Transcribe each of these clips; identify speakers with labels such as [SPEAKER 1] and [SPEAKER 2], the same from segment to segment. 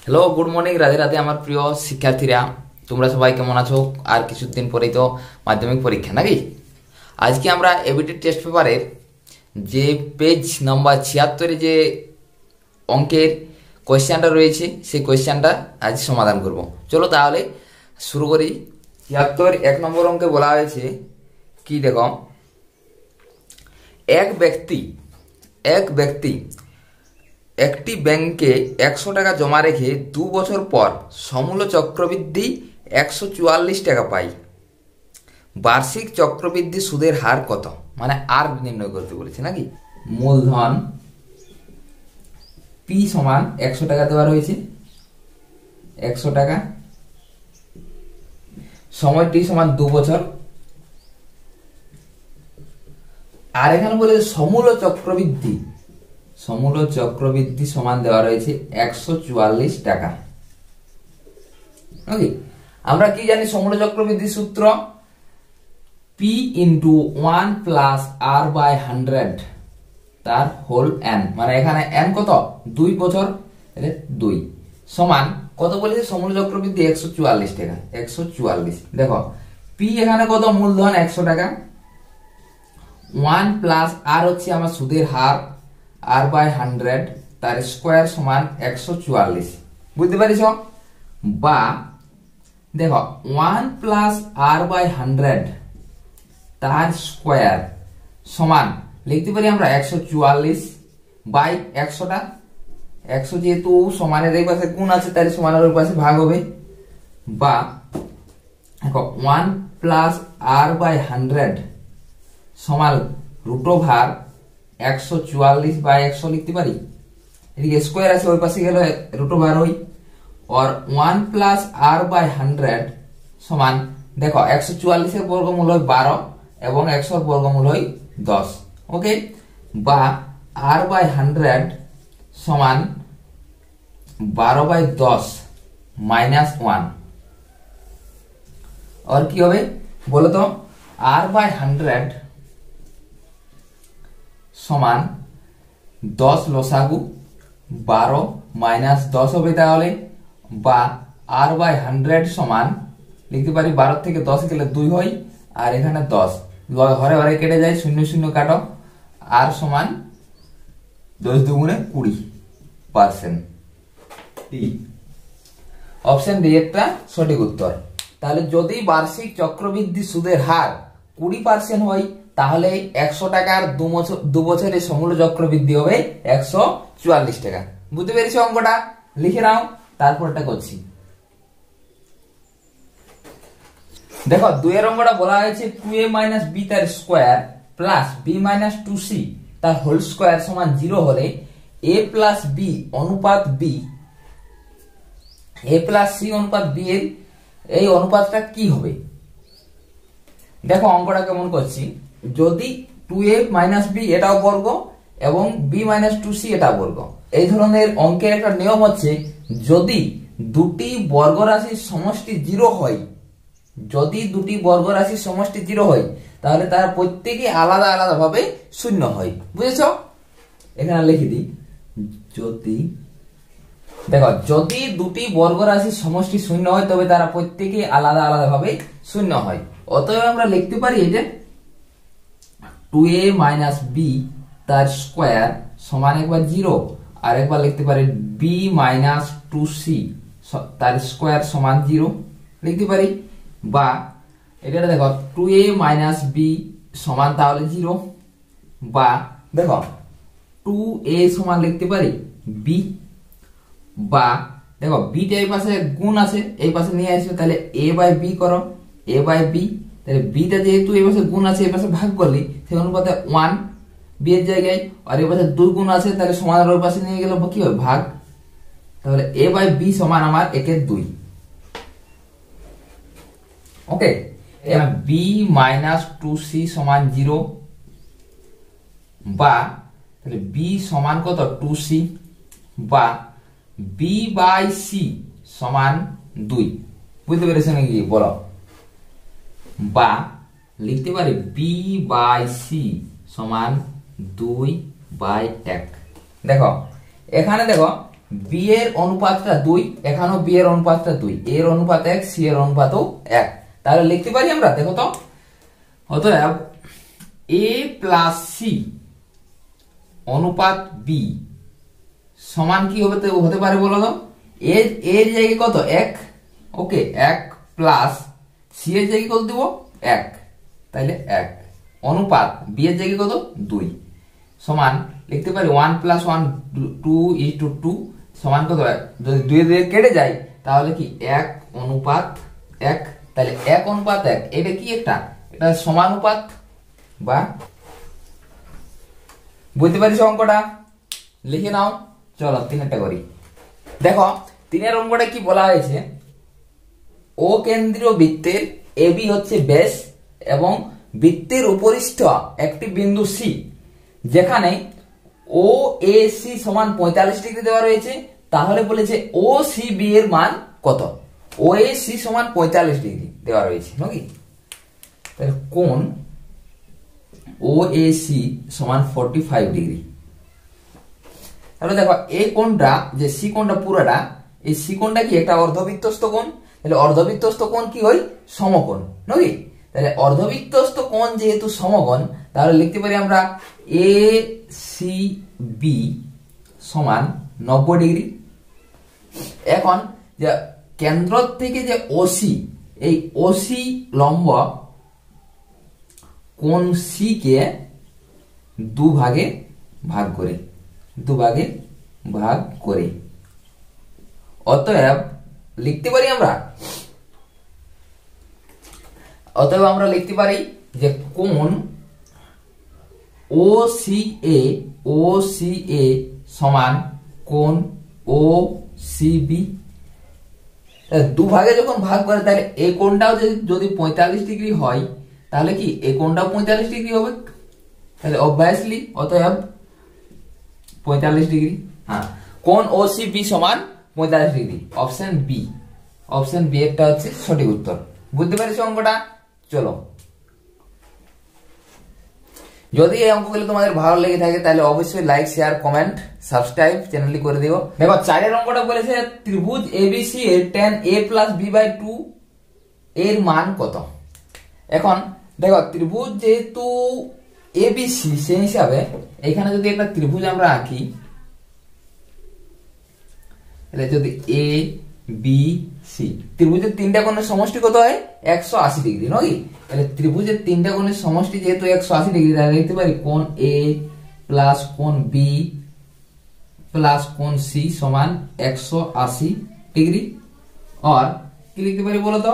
[SPEAKER 1] Hello, good morning, Radhe Radhe আমার প্রিয় শিক্ষার্থীরা। তোমরা সবাই কেমন আছো? আর কিছুদিন পরেই তো মাধ্যমিক পরীক্ষা নাকি? আজকে আমরা এবিটি টেস্ট পেপারের যে পেজ নাম্বার 76-এ যে অঙ্কের কোয়েশ্চেনটা রয়েছে সেই কোয়েশ্চেনটা আজ সমাধান করব। চলো তাহলে শুরু করি। 76 নম্বর অঙ্কে বলা হয়েছে কি দেখো, এক ব্যক্তি একটি ব্যাংকে 100 টাকা জমা রেখে 2 বছর পর সমূল চক্রবৃদ্ধি 144 টাকা পায়। বার্ষিক চক্রবৃদ্ধি সুদের হার কত? মানে আর নির্ণয় করতে বলেছে নাকি। মূলধন পি সমান 100 টাকা দেওয়া রয়েছে, 100 টাকা, সময় টি সমান 2 বছর, আর এখানে বলে সমূল চক্রবৃদ্ধি সমান দেওয়া রয়েছে 144 টাকা। ওকে, আমরা কি জানি সমূল চক্রবৃদ্ধি সূত্র? P into 1 plus R by 100 তার হোল n, মানে এখানে n কত? 2 বছর, 2 সমান কত বলেছে? সমূল চক্রবৃদ্ধি 144 টাকা, 144। দেখো P এখানে কত? মূলধন 100 টাকা, 1 প্লাস R হচ্ছে আমার সুদের হার, R বাই 100 তার স্কোয়ার সমান 144। বুঝতে পারিস? বা দেখো 1 প্লাস R বাই 100 তার স্কোয়ার সমান লিখতে পারি আমরা 144 বাই 100টা, 100 যেহেতু সমানের এই পাশে গুণ আছে তাই সমানের ওই পাশে ভাগ হবে। বা দেখো 1 প্লাস R বাই 100 সমান রুট ওভার 144 বাই 100 লিখতে পারি। এদিকে স্কোয়ার আছে ওই পাশে গেলে রুট ওভার হই। আর 1 প্লাস R বাই 100 সমান দেখো 144 এর বর্গমূল হয় 12 এবং 100 এর বর্গমূল হয় 10। ওকে, বা R বাই 100 সমান 12 বাই 10 মাইনাস 1। আর কি হবে বলো তো? R বাই 100 সমান 10 লসাগু 12 মাইনাস 10 হবে তাহলে। বা R বাই 100 সমান লিখতে পারি 12 থেকে 10 গেলে 2 হয়, আর এখানে 10 ঘরে ঘরে কেটে যায়, 0 0 কাটো, R সমান 10 দুগুণে 20%। অপশন ডি একটা সঠিক উত্তর। তাহলে যদি বার্ষিক চক্রবৃদ্ধি সুদের হার 20% হয় তাহলে 100 টাকার 2 বছরের সমূল চক্রবৃদ্ধি হবে 144 টাকা। বুঝতে পেরেছো অঙ্কটা? লিখে নাও, তারপর এটা করছি। দেখো 2 এর অঙ্কটা বলা হয়েছে 2a মাইনাস b তার square plus b minus 2c তার হোল স্কোয়ার সমান 0 হলে a প্লাস b অনুপাত b, a প্লাস c অনুপাত b এর এই অনুপাতটা কি হবে? দেখো অঙ্কটা কেমন করছি। যদি 2a মাইনাস b এটাও বর্গ এবং b মাইনাস 2c এটা বর্গ, এই ধরনের অঙ্কের একটা নিয়ম হচ্ছে যদি দুটি বর্গ রাশির সমষ্টি 0 হয়, যদি দুটি বর্গ রাশির সমষ্টি 0 হয় তাহলে তারা প্রত্যেকে আলাদা আলাদা ভাবে শূন্য হয়। বুঝেছো? এখানে লিখে দিই, যদি দেখো যদি দুটি বর্গ রাশির সমষ্টি 0 হয় তবে তারা প্রত্যেকে আলাদা আলাদা ভাবে শূন্য হয়। অতএব আমরা লিখতে পারি এটা 2a মাইনাস b তার স্কোয়ার সমান একবার 0, আর একবার লিখতে পারি b মাইনাস 2c তার স্কোয়ার সমান 0 লিখতে পারি। বা এটা দেখো 2a মাইনাস b সমান তাহলে 0, বা দেখো 2a সমান লিখতে পারি b, বা দেখো b টা এই পাশে গুণ আছে এই পাশে নিয়ে আসবে তাহলে a বাই b করো, a বাই b, তাহলে b টা যেহেতু এই পাশে গুণ আছে এই পাশে ভাগ করলে সেই অনুপাতে 1 b এর জায়গায়, আর এই পাশে 2 গুণ আছে তাহলে সমানের ওই পাশে নিয়ে গেলে কি হবে? ভাগ। তাহলে a বাই b সমান আমার 1/2। ওকে, এবার b মাইনাস 2c সমান 0, বা তাহলে b সমান কত? 2c, বা b বাই c সমান 2। বুঝতে পেরেছো নাকি বলো? বা লিখতে পারি b বাই c সমান 2/1। দেখো এখানে দেখো বি এর অনুপাতটা 2, এখানেও বি এর অনুপাতটা 2, এর অনুপাত 1, সি এর অনুপাতও 1। তাহলে লিখতে পারি আমরা, দেখো তো, অতএব এ প্লাস সি অনুপাত বি সমান কি হতে পারে বলো তো? এর জায়গায় কত? 1, ওকে, 1 প্লাস সি এর জায়গায় কত দেব? 1, তাইলে 1 অনুপাত বি এর জায়গায় কত? 2 সমান লিখতে পারি 1 প্লাস 1 2:2 সমান কত? যদি 2 দিয়ে কেটে যায় তাহলে কি 1 অনুপাত 1, তাহলে 1 অনুপাত 1 এটা কি একটা? এটা সমানুপাত, বা বুঝতে পারিস অঙ্কটা? লিখে নাও। চলো 3-টা করি। দেখো 3-এর অঙ্কটা কি বলা হয়েছে, ও কেন্দ্রীয় বৃত্তের এবি হচ্ছে ব্যাস এবং বৃত্তের উপরিষ্ঠ একটি বিন্দু সি, যেখানে ও এ সি সমান 45 ডিগ্রি দেওয়া রয়েছে, তাহলে বলেছে ও সি বি এর মান কত? ও এ সি সমান 45 ডিগ্রি দেওয়া রয়েছে নাকি? তাহলে কোণ ও এ সি সমান 45 ডিগ্রি। তাহলে দেখো এই কোণটা, যে সি কোণটা পুরোটা, এই সি কোণটা কি একটা অর্ধবৃত্তস্থ কোণ। তাহলে অর্ধবৃত্তস্থ কোণ কি হয়? সমকোণ নাকি? তাহলে অর্ধবৃত্তস্থ কোণ যেহেতু সমকোণ, তাহলে লিখতে পারি আমরা এ সি বি সমান 90 ডিগ্রি। এখন যে কেন্দ্র থেকে যে ওসি, এই ওসি লম্ব কোণ সি কে দুভাগে ভাগ করে, অতএব লিখতে পারি আমরা লিখতে পারি যে কোণ ও সি এ সমান কোণ ও সি বি। দুভাগে যখন ভাগ করে, তাহলে এই কোণটাও যদি 45 ডিগ্রি হয়, তাহলে কি এই কোণটাও 45 ডিগ্রি হবে। তাহলে অবভিয়াসলি অতএব 45 ডিগ্রি। হ্যাঁ, কোণ ও সি বি সমান 45 ডিগ্রি। অপশন বি একটা হচ্ছে সঠিক উত্তর। বুঝতে পারছো অঙ্কটা? চলো, যদি এই অঙ্কগুলো তোমাদের ভালো লেগে থাকে তাহলে অবশ্যই লাইক, শেয়ার, কমেন্ট, সাবস্ক্রাইব চ্যানেলটি করে দিও। দেখো 4-এর অঙ্কটা বলেছে ত্রিভুজ এবিসি এর tan a plus b by 2 এর মান কত? এখন দেখো ত্রিভুজ যেহেতু এবিসি, সেই হিসাবে এখানে যদি একটা ত্রিভুজ আমরা আঁকি, তাহলে যদি এ বি সি, ত্রিভুজের 3টা কোণের সমষ্টি কত হয়? 180 ডিগ্রি নাকি? তাহলে ত্রিভুজের 3টা কোণের সমষ্টি যেহেতু 180 ডিগ্রি, তাহলে লিখতে পারি কোণ এ প্লাস কোণ বি প্লাস কোণ সি সমান 180 ডিগ্রি। আর কি লিখতে পারি বলো তো?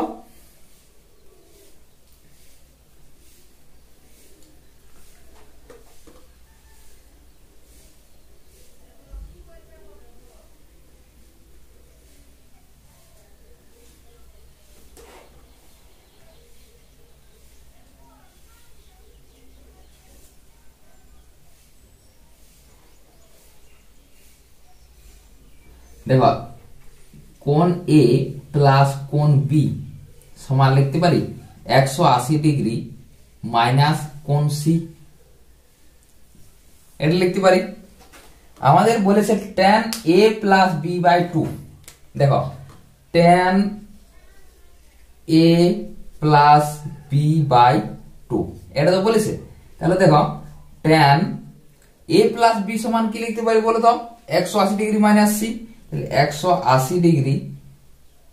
[SPEAKER 1] দেখো কোণ এ প্লাস কোণ বি সমান লিখতে পারি 180 ডিগ্রি মাইনাস কোণ সি, এটা লিখতে পারি। আমাদের বলেছে tan a plus b by 2। দেখো tan a plus b by 2 এটা তো বলেছে। তাহলে দেখো tan a প্লাস b সমান কি লিখতে পারি বলো তো? 180 degree minus C. 180 degree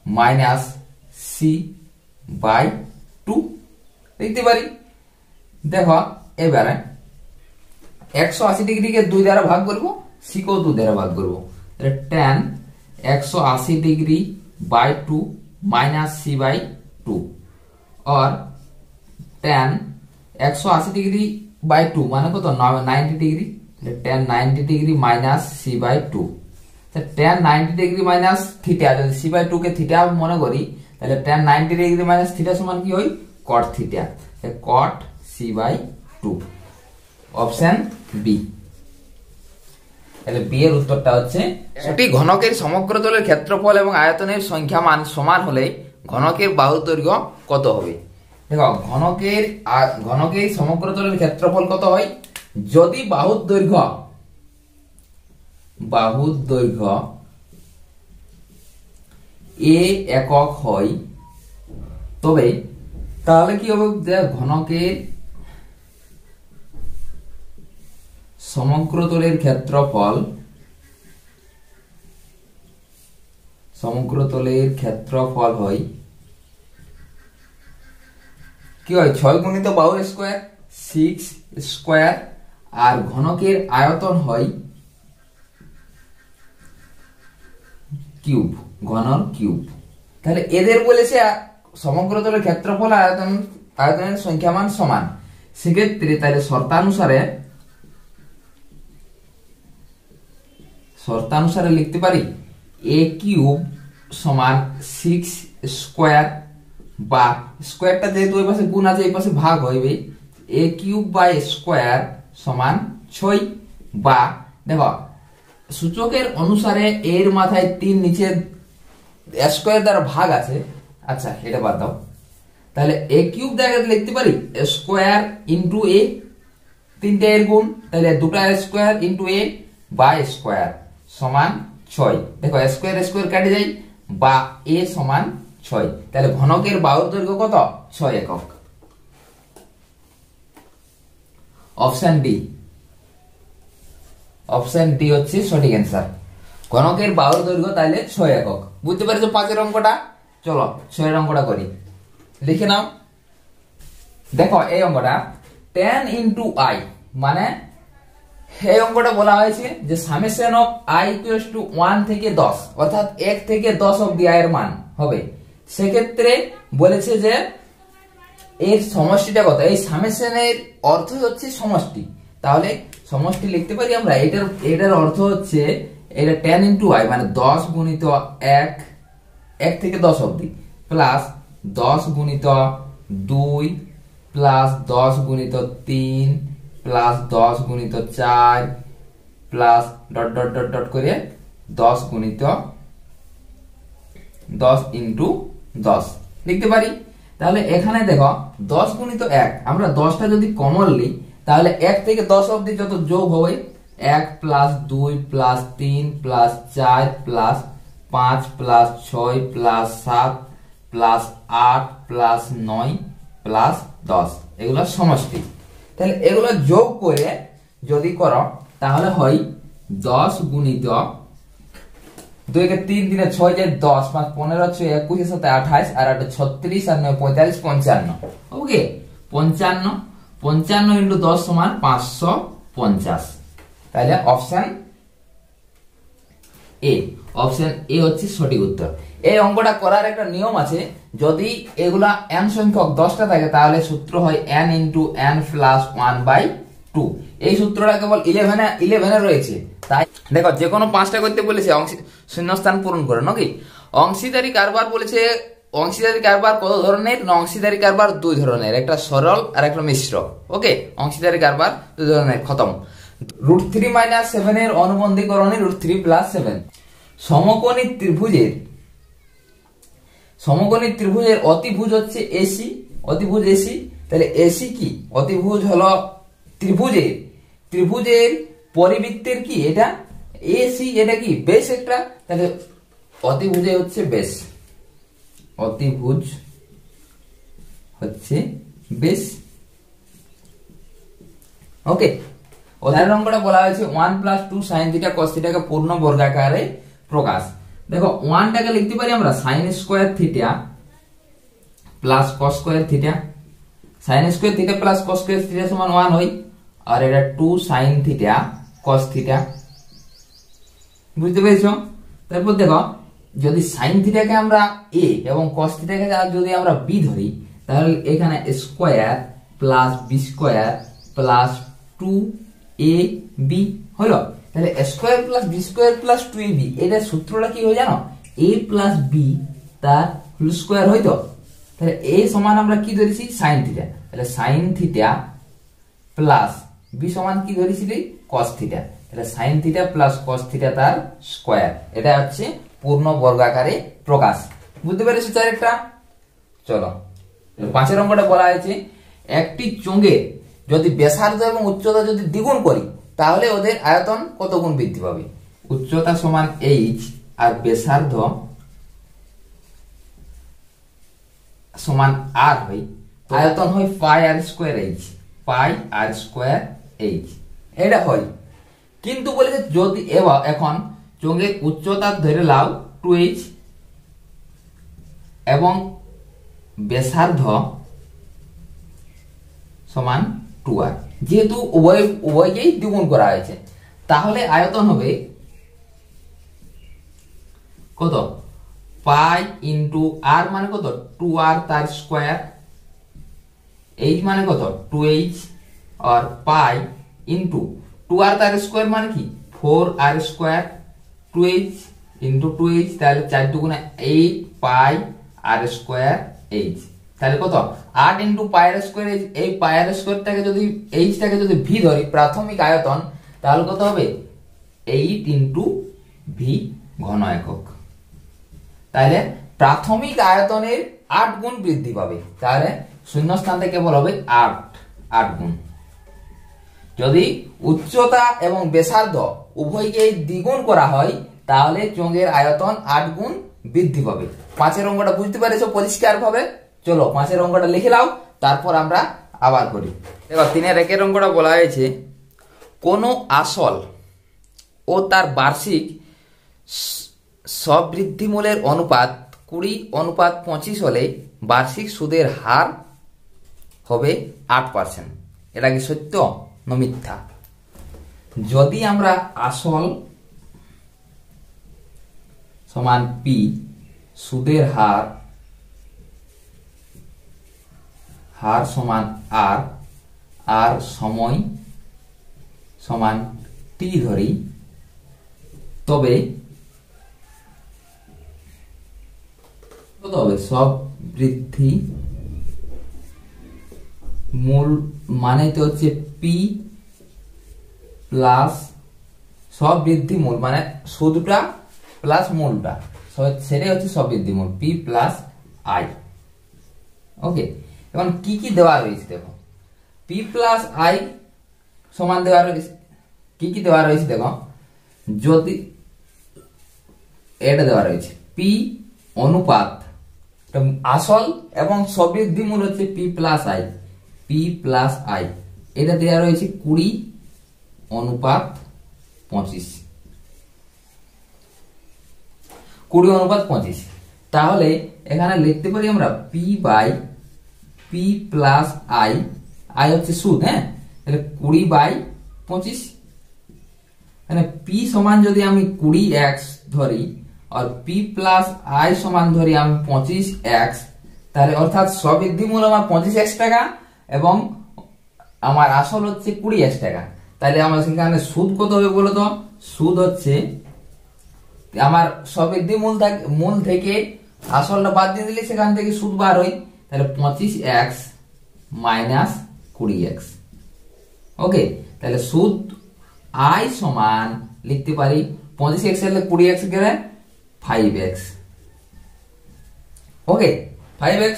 [SPEAKER 1] minus C by 2 লিখতে পারি। দেখো এবারে 180 ডিগ্রিকে 2 দ্বারা ভাগ করব, সি কেও 2 দ্বারা ভাগ করব, তাহলে tan 180 degree by 2 minus C by 2 और tan 180 ডিগ্রি বাই 2 মানে কত? 90 degree. tan 90 degree minus C by 2। tan 90 degree minus theta, যদি সি বাই 2 কে থিটা মনে করি, তাহলে tan 90 ডিগ্রি মাইনাস থিটা সমান কি হয়? cot theta. cot C by 2, option B. তাহলে বি এর উত্তরটা হচ্ছে একটি ঘনকের সমগ্র তলের ক্ষেত্রফল এবং আয়তনের সংখ্যা মান সমান হলে ঘনকের বাহু দৈর্ঘ্য কত হবে? দেখো ঘনকের সমগ্র তলের ক্ষেত্রফল কত হয়? যদি বাহুর দৈর্ঘ্য এ একক হয়, তবে তাহলে কি হবে, ঘনকের সমগ্র তলের ক্ষেত্রফল হয় কি হয় 6 গুণিত বাহুর স্কয়ার 6 স্কয়ার, আর ঘনকের আয়তন হয় কিউব, ঘনর কিউব। তাহলে এদের বলেছে সমগ্র তলের ক্ষেত্রফল আয়তনের সংখ্যামান সমান, সেক্ষেত্রে তাহলে শর্তানুসারে লিখতে পারি এ কিউব সমান 6 স্কয়ার, বা স্কয়ারটা যেহেতু ওই পাশে গুণ আছে এই পাশে ভাগ হইবে, এ কিউব বাই স্কয়ার সমান 6, বা দেখো সূচকের অনুসারে এর মাথায় 3 নিচে স্কয়ার দ্বারা ভাগ আছে, আচ্ছা এটা বাদ দাও, তাহলে এ কিউব দ্বারা লিখতে পারি স্কয়ার ইনটু এ, 3টা এর গুণ, তাহলে 2টা square into A by square সমান 6। দেখো স্কয়ার স্কয়ার কেটে যায়, বা এ সমান 6, তাহলে ঘনকের বাহুর দৈর্ঘ্য কত 6 একক। অপশন ডি হচ্ছে সঠিক অ্যান্সার। ঘনকের বাহুর দৈর্ঘ্য তাহলে 6 একক। বুঝতে পেরেছো 5 অঙ্কটা? চলো 6 অঙ্কটা করি, লিখে নাও। দেখো এই অঙ্কটা tan ইনটু আই, মানে এই অঙ্কটা বলা হয়েছে যে summation of i equals to 1 থেকে 10, অর্থাৎ 1 থেকে 10 অবধি i এর মান হবে। সেক্ষেত্রে বলেছে যে এর সমষ্টিটা কত, এই সামেশনের অর্থ হচ্ছে সমষ্টি, তাহলে সমষ্টি লিখতে পারি আমরা, এটার অর্থ হচ্ছে এটা tan ইনটু i মানে 10 গুণিত 1 থেকে 10 অবধি, প্লাস 10 গুণিত 2 প্লাস 10 গুণিত 3 প্লাস 10 গুণিত 4 plus dot dot dot dot করে 10 গুণিত 10 ইনটু 10 লিখতে পারি। তাহলে এখানে দেখো 10 গুণিত 1, আমরা 10টা যদি কমন নিই তাহলে 1 থেকে 10 অবধি যত যোগ হবে 1 plus 2 plus 3 plus 4 plus 5 plus 6 plus 7 plus 8 plus 9 plus 10, এগুলো সমষ্টি। তাহলে এগুলো যোগ করে যদি করো তাহলে হয় 10 গুণিত 2 কে 3 দিনে 6 যায় 10, 5 15 6 21 এর সাথে 28 আর 8 36 আর 9 45 55, ওকে 55 ইনটু 10 সমান 550। তাহলে অপশন এ হচ্ছে সঠিক উত্তর। এই অঙ্কটা করার একটা নিয়ম আছে, যদি এগুলা n সংখ্যক 10টা থাকে তাহলে সূত্র হয় n ইনটু n প্লাস 1/2। এই সূত্রটা কেবল 11 রয়েছে, তাই দেখো যে কোনো 5টা করতে বলেছে শূন্যস্থান পূরণ করে নাকি। অংশীদারি কারবার বলেছে, অংশীদারি কারবার কত ধরনের না, অংশীদারি কারবার 2 ধরনের, একটা সরল আর একটা মিশ্র, ওকে অংশীদারি কারবার 2 ধরনের, খতম। √3 - 7 এর অনুবন্ধীকরণে √3 + 7। সমকোণী ত্রিভুজের অতিভুজ হচ্ছে এসি, অতিভুজ এসি। তাহলে এসি কি, অতিভুজ হলো ত্রিভুজের পরিবৃত্তের কি এটা এসি, এটা কি বেস একটা, তাহলে অতিভুজে হচ্ছে বেস, অতিভুজ হচ্ছে বেস, ওকে। উদাহরণ অঙ্কটা বলা হয়েছে 1 + 2 sin θ cos θ কে পূর্ণ বর্গাকারে প্রকাশ। দেখো 1 টাকে লিখতে পারি আমরা sin square θ plus cos square θ, sin square θ plus cos square θ সমান 1 হয়, আর এটা 2 sin θ cos θ, বুঝতে পেরেছো? তারপর দেখো যদি sin θ কে আমরা a এবং cos θ কে যদি আমরা b ধরি তাহলে এখানে square plus b square plus 2ab হলো। তাহলে square plus b square plus 2ab, এটার সূত্রটা কি হয় জানো, a প্লাস b তার হোল স্কয়ার হইতো। তাহলে a সমান আমরা কি ধরেছি sin θ, তাহলে sin θ প্লাস b সমান কি ধরেছিলি cos θ, তাহলে sin θ প্লাস cos θ তার স্কয়ার, এটা হচ্ছে পূর্ণ বর্গাকারে প্রকাশ। বুঝতে পেরেছো চারটা? চলো 5 অঙ্কটা বলা হয়েছে একটি চোঙের যদি ব্যাসার্ধ এবং উচ্চতা যদি দ্বিগুণ করি তাহলে ওদের আয়তন কত গুণ বৃদ্ধি পাবে। উচ্চতা সমান h আর ব্যাসার্ধ সমান আর হয়, আয়তন হয় পাই আর স্কোয়ার এইচ, পাই আর স্কোয়ার এইচ, এটা হয়। কিন্তু বলেছে যদি এখন চোঙের উচ্চতা ধরে লাও 2h এবং ব্যাসার্ধ সমান 2r, যেহেতু উভয়কেই দ্বিগুণ করা হয়েছে, তাহলে আয়তন হবে কত, পাই ইন্টু আর মানে কত 2r তার স্কোয়ার, এইচ মানে কত 2h, আর পাই ইন্টু 2r তার স্কোয়ার মানে কি 4r square, 2h into 2h, তাহলে 4 দুগুণে 8 পাই আর স্কোয়ার এইচ, তাহলে কত 8 ইন্টু পাই আর স্কোয়ার এইচ। এই পাই আর স্কোয়ারটাকে যদি এইচটাকে যদি ভি ধরি প্রাথমিক আয়তন, তাহলে কত হবে 8 ইন্টু ভি ঘন একক। তাহলে প্রাথমিক আয়তনের 8 গুণ বৃদ্ধি পাবে, তাহলে শূন্য স্থান থেকে কেবল হবে 8 গুণ। যদি উচ্চতা এবং ব্যাসার্ধ উভয়কে দ্বিগুণ করা হয়, তাহলে চোঙের আয়তন 8 গুণ বৃদ্ধি পাবে। 5 অঙ্কটা বুঝতে পেরেছো পরিষ্কার ভাবে? চলো 5 অঙ্কটা লিখে নাও, তারপর আমরা আবার করি। দেখো 3-1 অঙ্কটা বলা হয়েছে, কোন আসল ও তার বার্ষিক সবৃদ্ধিমূলের অনুপাত 20:25 হলে বার্ষিক সুদের হার হবে 8%। এটা কি সত্য না মিথ্যা? যদি আমরা আসল সমান পি, সুদের হার সমান আর, আর সময় সমান টি ধরি, তবে কত হবে সব বৃদ্ধি মূল মানে তো হচ্ছে পি প্লাস সব বৃদ্ধি মূল মানে সুদটা প্লাস মূলটা, সেটাই হচ্ছে সব বৃদ্ধি মূল, পি প্লাস আই। ওকে, এখন কি কি দেওয়া রয়েছে দেখো, পি প্লাস আই সমান দেওয়া রয়েছে, কি কি দেওয়া রয়েছে দেখো, যদি এটা দেওয়া রয়েছে পি অনুপাত আসল এবং সবৃদ্ধি মূল হচ্ছে P plus I, P plus I, এটা দেওয়া রয়েছে 20:25, 20:25। তাহলে এখানে লিখতে পারি আমরা P by P plus I, I হচ্ছে সুদ, হ্যাঁ, তাহলে 20/25, মানে পি সমান যদি আমি 20x ধরি আর পি প্লাস আই সমান ধরি আমি 25x, তাহলে অর্থাৎ সবৃদ্ধি মূল আমার 25x টাকা এবং আমার আসল হচ্ছে 20x টাকা। তাহলে আমার সেখানে সুদ কত হবে বলো তো? সুদ হচ্ছে আমার সবৃদ্ধি মূল থেকে আসলটা বাদ দিয়ে দিলে সেখান থেকে সুদ বার হয়, তাহলে 25x মাইনাস 20x। ওকে, তাহলে সুদ আই সমান লিখতে পারি 25x এর 20x গেলে 5x। ওকে, 5x।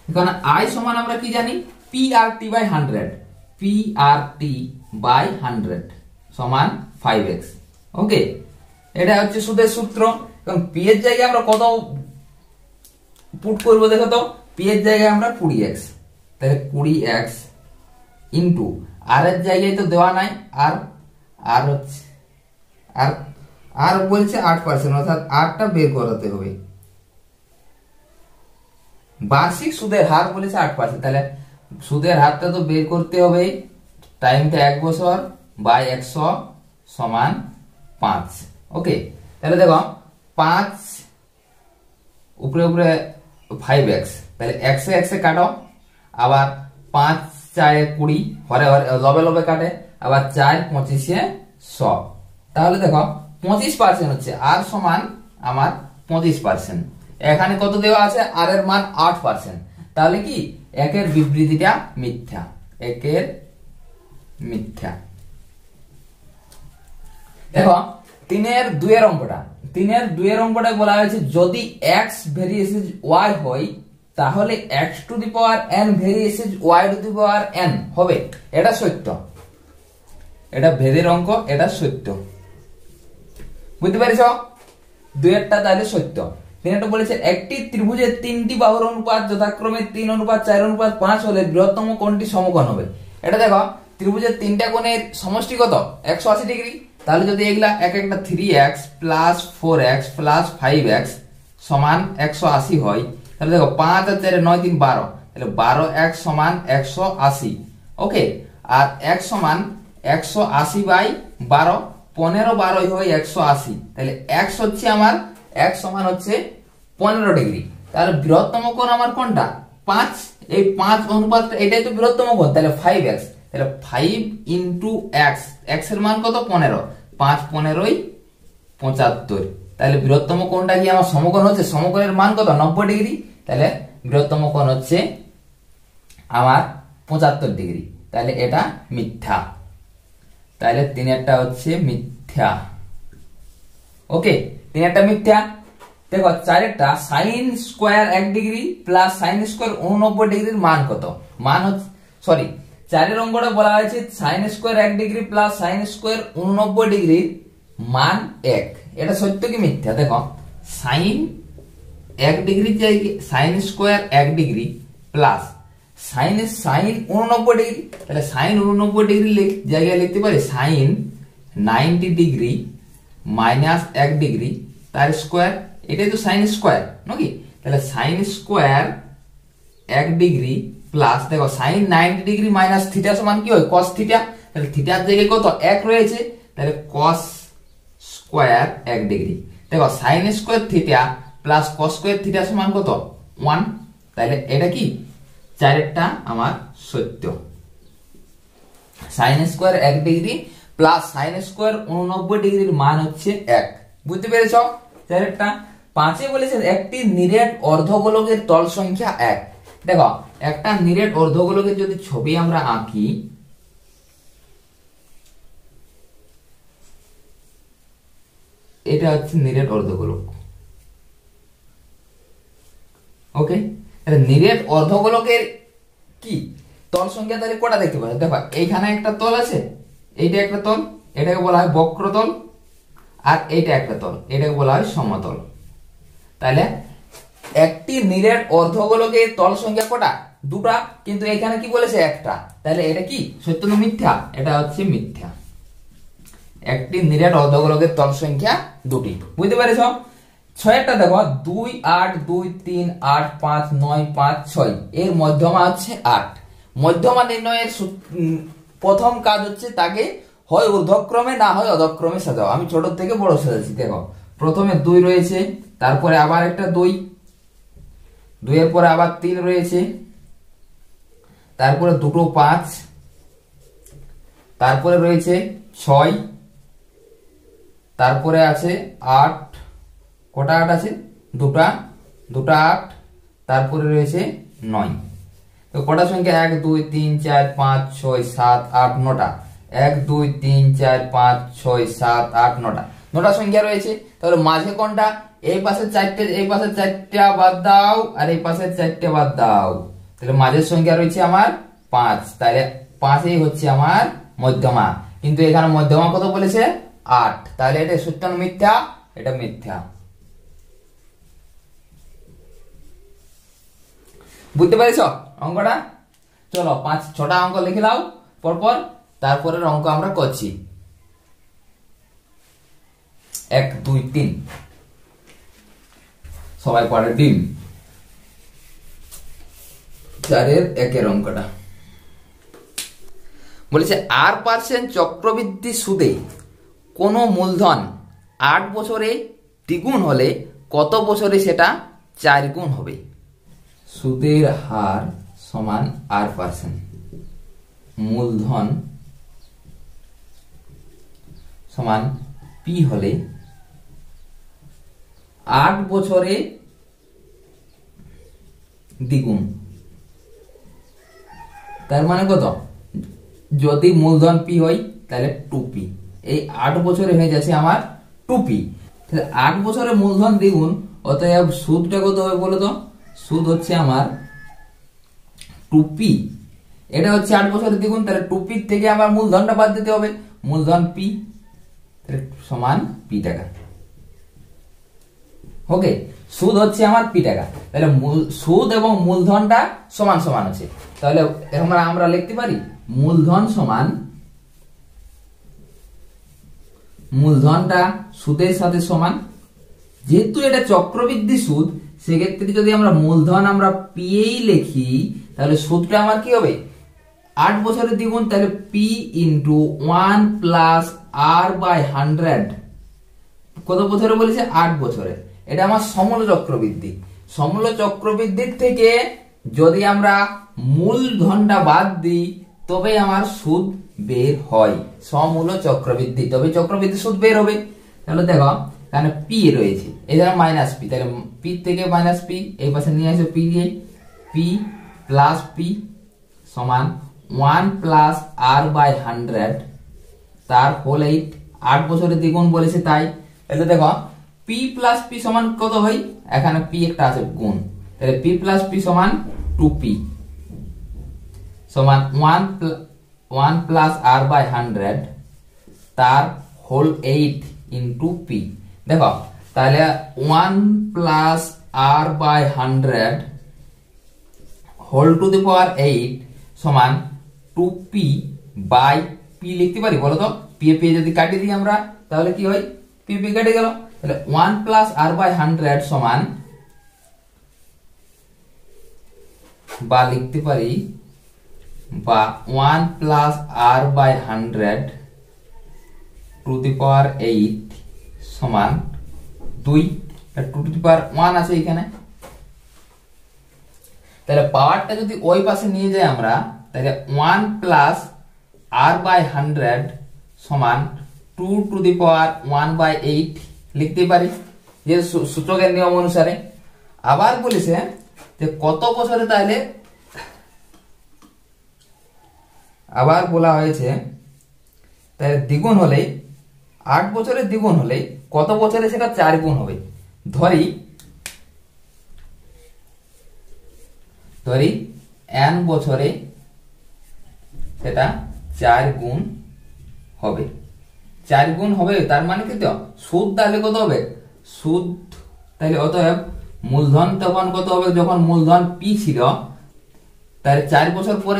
[SPEAKER 1] এখন আই সমান আমরা কি জানি, PRT/100, PRT/100 সমান 5x। ওকে, এটা হচ্ছে সুদের সূত্র। এবং পি এর জায়গায় আমরা কত পুট করব দেখো তো, পি এর জায়গায় আমরা 20x, তাহলে 20x ইন্টু আর এর জায়গায় তো দেওয়া নাই, আর হচ্ছে আর বলছে 8%, অর্থাৎ আরটা বের করাতে হবে। বার্ষিক সুদের হার বলেছে 8%, তাহলে সুদের হারটা তো বের করতে হবে, টাইমটা 1 বছর বাই 100 সমান 5। ওকে, তাহলে দেখো 5 উপরে 5x, তাহলে 100 কাটো, আবার 5 4 20, হরে লবে লবে কাটে, আবার 4 25 100, তাহলে দেখো 25% হচ্ছে, আর সমান আমার 25%। এখানে কত দেওয়া আছে, আর এর মান 8%, তাহলে কি একের বিবৃতিটা মিথ্যা, একের মিথ্যা। দেখো 3-2 অঙ্কটা, 3-2 অঙ্কটা বলা হয়েছে যদি x ভেরিয়েসেস y হয় তাহলে x two the power n ভেরিয়েসেস y two the power n হবে। এটা সত্য, এটা ভেদের অঙ্ক, এটা সত্য, বুঝতে পারছো? দুইটা তাহলে সত্য। এটা বলেছে একটি ত্রিভুজের তিনটি বাহুর অনুপাত যথাক্রমে 3:4:5 হলে বৃহত্তম কোণটি সমকোণ হবে। এটা দেখো ত্রিভুজের তিনটা কোণের সমষ্টি কত 180 ডিগ্রি। তাহলে যদি এগুলা এক একটা 3x + 4x + 5x সমান 180 হয়, তাহলে দেখো 5 আর 4 9 3 12, তাহলে 12x সমান 180। ওকে, আর x সমান 180/12, 15 12 হয় 180, তাহলে x হচ্ছে আমার x সমান হচ্ছে 15 ডিগ্রি। তাহলে বৃহত্তম কোণ আমার কোনটা 5, এই 5 অনুপাতটা এটাই তো বৃহত্তম কোণ, তাহলে 5x, তাহলে 5 × x, x এর মান কত 15, 5 15 75, তাহলে বৃহত্তম কোণটা কি আমার সমকোণ হচ্ছে, সমকোণের মান কত 90 ডিগ্রি, তাহলে বৃহত্তম কোণ হচ্ছে আমার 75 ডিগ্রি। তাহলে এটা মিথ্যা, তাহলে 3-টা হচ্ছে মিথ্যা। ওকে, 3-টা মিথ্যা। দেখো 4-টা sin square 1 degree plus sin square 89 ডিগ্রির মান কত, মান হচ্ছে সরি 4-এর অঙ্কটা বলা হয়েছে sin square 1 degree plus sin square 89 ডিগ্রির মান 1। এটা সত্য কি মিথ্যা? দেখো sin 1 degree sin square 1 degree plus sin 89 degree, তাহলে sin 89 ডিগ্রি জায়গায় লিখতে পারি sin 90 ডিগ্রি মাইনাস 1 ডিগ্রি তার স্কয়ার, এটাই তো sin স্কয়ার নাকি? তাহলে sin স্কয়ার 1 ডিগ্রি প্লাস দেখো sin 90 ডিগ্রি মাইনাস থিটা সমান কি হয় cos থিটা, তাহলে থিটার জায়গায় কত 1 রয়েছে, তাহলে cos স্কয়ার 1 ডিগ্রি। দেখো sin square theta plus cos square theta সমান কত 1, তাহলে এটা কি 4-টা আমার সত্য। sin square 1 degree plus sin square 89 ডিগ্রির মান হচ্ছে 1। বুঝতে পেরেছো? 4-টা। 5-এ বলেছে একটি নিরেট অর্ধগোলকের তল সংখ্যা 1। দেখো একটা নিরেট অর্ধগোলকের যদি ছবি আমরা আঁকি, এটা হচ্ছে নিরেট অর্ধগোলক। ওকে, তাহলে নিরেট অর্ধগোলকের কি তল সংখ্যা তাহলে কটা দেখতে পাচ্ছ? দেখো এইখানে একটা তল আছে, এইটা একটা তল, এটাকে বলা হয় বক্রতল, আর এইটা একটা তল, এটাকে বলা হয় সমতল। তাহলে একটি নিরেট অর্ধগোলকের তল সংখ্যা কটা? দুটা, কিন্তু এখানে কি বলেছে একটা, তাহলে এটা কি সত্য না মিথ্যা? এটা হচ্ছে মিথ্যা। একটি নিরেট অর্ধগোলকের তল সংখ্যা দুটি। বুঝতে পেরেছ? 6-টা দেখো 2 8 2 3 8 5 9 5 6, এর মধ্যমা হচ্ছে 8। মধ্যমা নির্ণয়ের প্রথম কাজ হচ্ছে তাকে হয় ঊর্ধ্বক্রমে না হয় অধক্রমে সাজাও। আমি ছোট থেকে বড় সাজাচ্ছি। দেখো প্রথমে 2 রয়েছে, তারপরে আবার একটা 2, 2 এর পরে আবার 3 রয়েছে, তারপরে দুটো 5, তারপরে রয়েছে 6, তারপরে আছে 8, কটা 8 আছে? দুটা 8, তারপরে রয়েছে 9। তো কটা সংখ্যা 1 2 3 4 5 6 7 8 9টা, 1 2 3 4 5 6 7 8 9টা, 9টা সংখ্যা রয়েছে। তাহলে মাঝে কোনটা? এই পাশে 4টে, এই পাশে 4টা বাদ দাও, আর এই পাশে 4টে বাদ দাও, তাহলে মাঝের সংখ্যা রয়েছে আমার 5। তাহলে 5ই হচ্ছে আমার মধ্যমা, কিন্তু এখানে মধ্যমা কত বলেছে 8। তাহলে এটা সত্য না মিথ্যা? এটা মিথ্যা। বুঝতে পেরেছ অঙ্কটা? চলো 5-6টা অঙ্ক লিখে দাও পরপর, তারপরের অঙ্ক আমরা করছি। 1 2 3 সবাই পড়ে ডিম। 4-এর 1-এর অঙ্কটা বলেছে R% চক্রবৃদ্ধি সুদে কোন মূলধন 8 বছরে দ্বিগুণ হলে কত বছরে সেটা 4 গুণ হবে? সুদের হার সমান R%, মূলধন সমান P হলে 8 বছরে দ্বিগুণ। তার মানে কত? যদি মূলধন P হয় তাহলে 2P, এই 8 বছরে হয়ে যাচ্ছে আমার 2P। তাহলে 8 বছরে মূলধন দ্বিগুণ, অতএব সুদটা কত হবে বলো তো? সুদ হচ্ছে আমার 2P। এটা হচ্ছে 8 বছরের দ্বিগুণ, তাহলে 2P থেকে আমার মূলধনটা বাদ দিতে হবে, মূলধন P সমান P টাকা। ওকে, সুদ হচ্ছে আমার পি টাকা, তাহলে সুদ এবং মূলধনটা সমান সমান আছে। তাহলে আমরা লিখতে পারি মূলধন সমান, মূলধনটা সুদের সাথে সমান, যেহেতু এটা চক্রবৃদ্ধি সুদ সেক্ষেত্রে যদি আমরা মূলধন আমরা পিএই লিখি তাহলে সুদটা আমার কি হবে 8 বছরের দ্বিগুণ, তাহলে P into 1 plus R by 100 কত বছরে বলেছে 8 বছরে। এটা আমার সমূল চক্রবৃদ্ধি। সমূল চক্রবৃদ্ধির থেকে যদি আমরা মূলধনটা বাদ দিই তবে আমার সুদ বের হয়, সমূল চক্রবৃদ্ধি, তবে চক্রবৃদ্ধি সুদ বের হবে। তাহলে দেখো এখানে পি রয়েছে, এই ধরো মাইনাস পি, তাহলে পি থেকে মাইনাস পি এই পাশে নিয়ে আসো পি দিয়ে, পি প্লাস পি সমান 1 প্লাস আর বাই 100 তার হোল 8, 8 বছরের দ্বিগুণ বলেছে তাই। তাহলে দেখো পি প্লাস পি সমান কত হয়, এখানে পি একটা আছে গুণ, তাহলে পি প্লাস পি সমান 2p সমান 1 প্লাস আর বাই 100 তার হোল 8 ইন্টু পি। দেখো তাহলে 1 plus R by 100 whole to the power 8 সমান 2p বাই পি লিখতে পারি বলো তো? পি এ পি যদি কাটি দিই আমরা তাহলে কি হয়, পি পি কেটে গেল, তাহলে 1 প্লাস আর বাই 100 সমান, বা লিখতে পারি বা 1 plus R by 100 to the power 8 সমান 2, টু দি পাওয়ার 1 আছে এখানে, তাহলে পাওয়ারটা যদি ওই পাশে নিয়ে যাই আমরা তাহলে 1 প্লাস আর বাই 100 সমান 2 টু দি পাওয়ার 1 বাই 8 লিখতে পারি যে সূচকের নিয়ম অনুসারে। আবার বলেছে যে কত বছরে, তাহলে আবার বলা হয়েছে তাহলে দ্বিগুণ হলে 8 বছরের দ্বিগুণ হলে কত বছরে সেটা 4 গুণ হবে। ধরি n বছরে সেটা 4 গুণ হবে, 4 গুণ হবে, তার মানে কি তো সুদ তাহলে কত হবে, সুদ তাহলে অতএব মূলধন তখন কত হবে, যখন মূলধন পি ছিল তাহলে 4 বছর পরে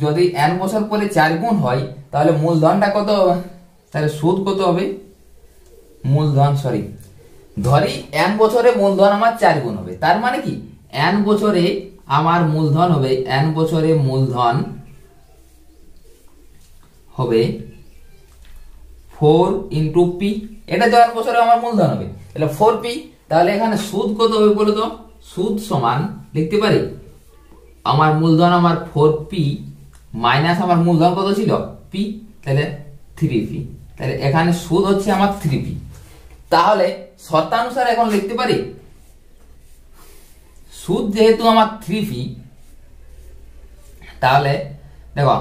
[SPEAKER 1] যদি n বছর পরে 4 গুণ হয় তাহলে মূলধনটা কত হবে, তাহলে সুদ কত হবে, মূলধন ধরি n বছরে মূলধন আমার 4 গুণ হবে, তার মানে কি n বছরে আমার মূলধন হবে, n বছরে মূলধন হবে 4 ইন্টু পি, এটা তো n বছরে আমার মূলধন হবে, তাহলে 4p। তাহলে এখানে সুদ কত হবে বলো তো, সুদ সমান লিখতে পারি আমার মূলধন আমার 4p মাইনাস আমার মূলধন কত ছিল p, তাহলে 3p, তাহলে এখানে সুদ হচ্ছে আমার 3p। তাহলে শর্তানুসারে এখন লিখতে পারি সুদ যেহেতু আমার 3p, তাহলে দেখো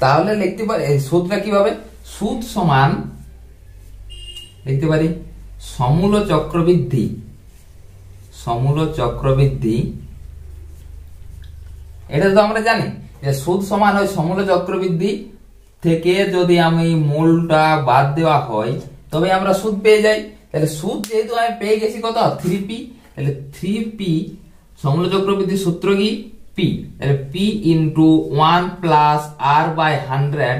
[SPEAKER 1] তাহলে লিখতে পারি সুদটা কিভাবে, সুদ সমান লিখতে পারি সমূল চক্রবৃদ্ধি, সমূল চক্রবৃদ্ধি, এটা তো আমরা জানি যে সুদ সমান হয় সমূল চক্রবৃদ্ধি থেকে যদি আমি মূলটা বাদ দেওয়া হয় তবে আমরা সুদ পেয়ে যাই। তাহলে সুদ যেহেতু আমি পেয়ে গেছি কত 3p, তাহলে 3p সমূল চক্রবৃদ্ধি সূত্র কি পি, তাহলে P into 1 plus R by 100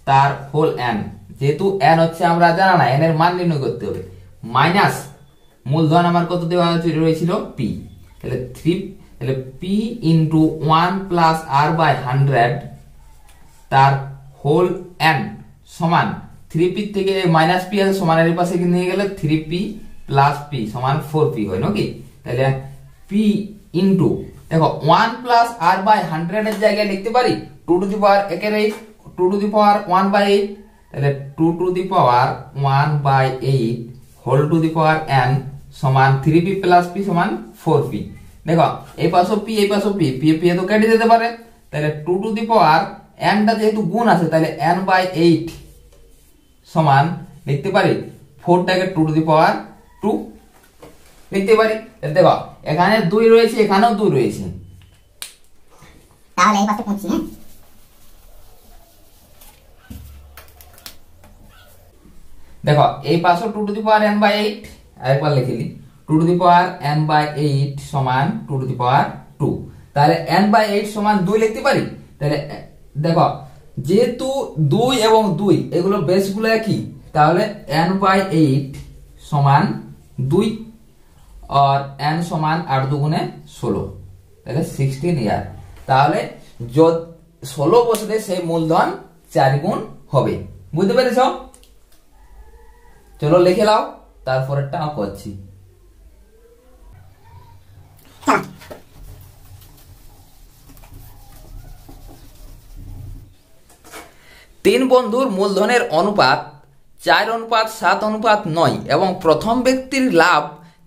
[SPEAKER 1] তার হোল n, যেহেতু n হচ্ছে আমরা জানা না, n এর মান নির্ণয় করতে হবে, মাইনাস মূলধন আমার কত দেওয়া রয়েছিল p, তাহলে p into 1 plus R by 100 তার হোল n সমান 3p থেকে মাইনাস p আছে সমানের পাশে নিয়ে গেলে 3p প্লাস p সমান 4p হয় নাকি। তাহলে p ইন্টু দেখো 1 প্লাস আর বাই 100 এর জায়গায় লিখতে পারি 2 to the power 8, 2 to the power 1 by 8, তাহলে 2 to the power 1 by 8 whole to the power n সমান 3p প্লাস p সমান 4p। দেখো এই পাশে p এই পাশে p, p তো কেটে যেতে পারে, তাহলে 2 টু দি পাওয়ার n টা যেহেতু গুণ আছে তাহলে n বাই 8 সমান লিখতে পারি 4 টাকে 2 টু দি পাওয়ার 2 লিখতে পারি। দেখো এখানে 2 রয়েছে, এখানেও 2 রয়েছে,
[SPEAKER 2] তাহলে এই পাশে পড়ছি,
[SPEAKER 1] দেখো এই পাশে 2 to the power n by 8 আরেকবার লিখিলি 2 to the power n by 8 সমান 2 টু দি পাওয়ার 2। তাহলে n বাই 8 সমান 2 লিখতে পারি। তাহলে দেখো যেহেতু 2 এবং 2 এগুলো বেসগুলো একই, তাহলে n বাই 8 সমান 2 और n সমান 8 দুগুণে 16, তাহলে 16 ইয়ার। তাহলে 16 বসলে সেই মূলধন 4 গুণ হবে। বুঝতে পেরেছ? চলো লিখে নাও, তারপরেরটা করছি। তিন বন্ধুর মূলধনের অনুপাত 4:7:9 এবং প্রথম ব্যক্তির লাভ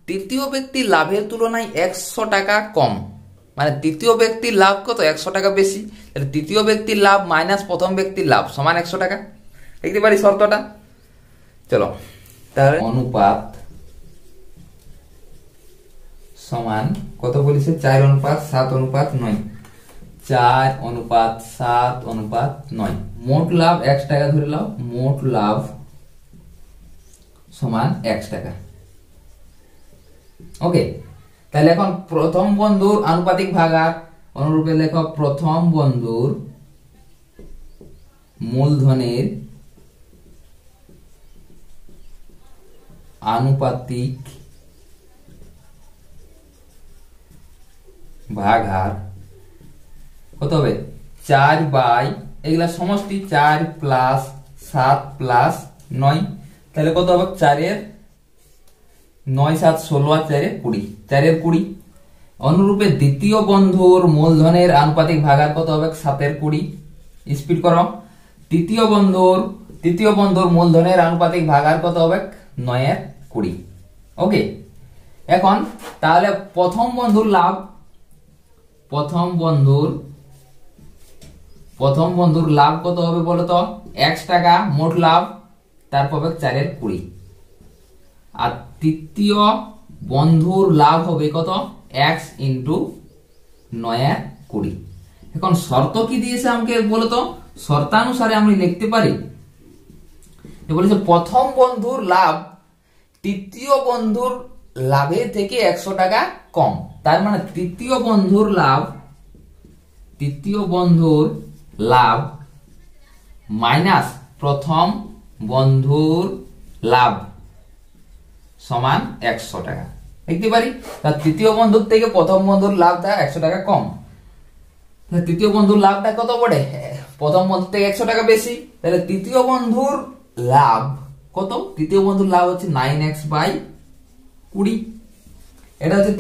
[SPEAKER 1] তৃতীয় ব্যক্তির লাভের তুলনায় 100 টাকা কম। মানে তৃতীয় ব্যক্তির লাভ কত? 100 টাকা বেশি। তাহলে তৃতীয় ব্যক্তির লাভ মাইনাস প্রথম ব্যক্তির লাভ সমান 100 টাকা। লিখতে পারি শর্তটা। চলো তাহলে অনুপাত সমান কত বলেছে? 4:7:9, 4:7:9। মোট লাভ 1 টাকা ধরে নাও, মোট লাভ সমান 1 টাকা। ওকে, তাহলে এখন প্রথম বন্ধুর আনুপাতিক ভাগার অনুরূপে লেখো প্রথম বন্ধুর মূলধনের আনুপাতিক ভাগার কত হবে? 4 বাই এগুলা সমষ্টি 4 প্লাস 7 প্লাস 9, তাহলে কত হবে? 4 এর 9 7 16 আর 4 এর 20, 4 এর 20। অনুরূপে দ্বিতীয় বন্ধুর মূলধনের আনুপাতিক ভাগার কত হবে? 7 এর 20। স্পিড করো। তৃতীয় বন্ধুর মূলধনের আনুপাতিক ভাগার কত হবে? 9 এর 20। ওকে, এখন তাহলে প্রথম বন্ধুর লাভ, প্রথম বন্ধুর লাভ কত হবে বলো তো? 1 টাকা মোট লাভ, তারপর হবে 4 এর 20। আর তৃতীয় বন্ধুর লাভ হবে কত? x ইন্টু 9 এর 20। এখন শর্ত কি দিয়েছে আমাকে বলো তো? শর্তানুসারে আমি লিখতে পারি, বলেছে প্রথম বন্ধুর লাভ তৃতীয় বন্ধুর লাভের থেকে 100 টাকা কম। তার মানে তৃতীয় বন্ধুর লাভ মাইনাস প্রথম বন্ধুর লাভ সমান 100 টাকা। লিখতে পারি তার তৃতীয় বন্ধুর থেকে প্রথম বন্ধুর লাভটা 100 টাকা কম। তৃতীয় বন্ধুর লাভটা কত পড়ে? প্রথম বন্ধুর থেকে 100 টাকা বেশি। তাহলে তৃতীয় বন্ধুর লাভ কত? তৃতীয় বন্ধুর লাভ হচ্ছে 9x বাই 20। এটা হচ্ছে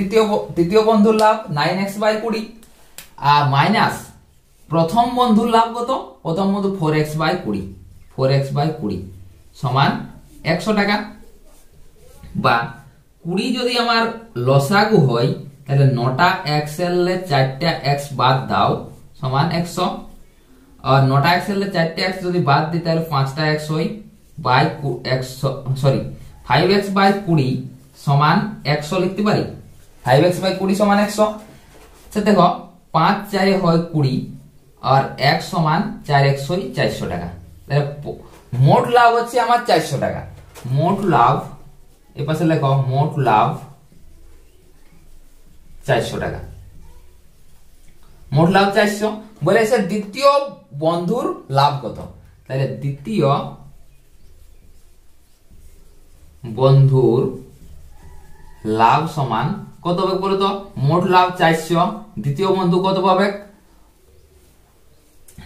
[SPEAKER 1] তৃতীয় বন্ধুর লাভ 9x বাই 20। আর মাইনাস প্রথম বন্ধুর লাভ কত? প্রথম বন্ধু 4x বাই 20, 4x বাই 20 সমান 100 টাকা। বা 20 যদি আমার লসাগু হয়, তাহলে 9টা x এর 4টা x বাদ দাও সমান 100। আর 9টা x এর 4টা x যদি বাদ দিই তাহলে 5টা x হয় বাই 5x বাই 20 সমান 100 লিখতে পারি। 5x বাই 20 সমান 100। আচ্ছা দেখো 5 4 হয় 20 আর 1 সমান 4x হয় 400 টাকা। তাহলে মোট লাভ হচ্ছে আমার 400 টাকা। মোট লাভ এ পাশে লেখো, মোট লাভ 400 টাকা। মোট লাভ 400 বলেছে। দ্বিতীয় বন্ধুর লাভ কত? তাহলে দ্বিতীয় বন্ধুর লাভ সমান কত হবে বলো তো? মোট লাভ 400, দ্বিতীয় বন্ধু কত পাবে?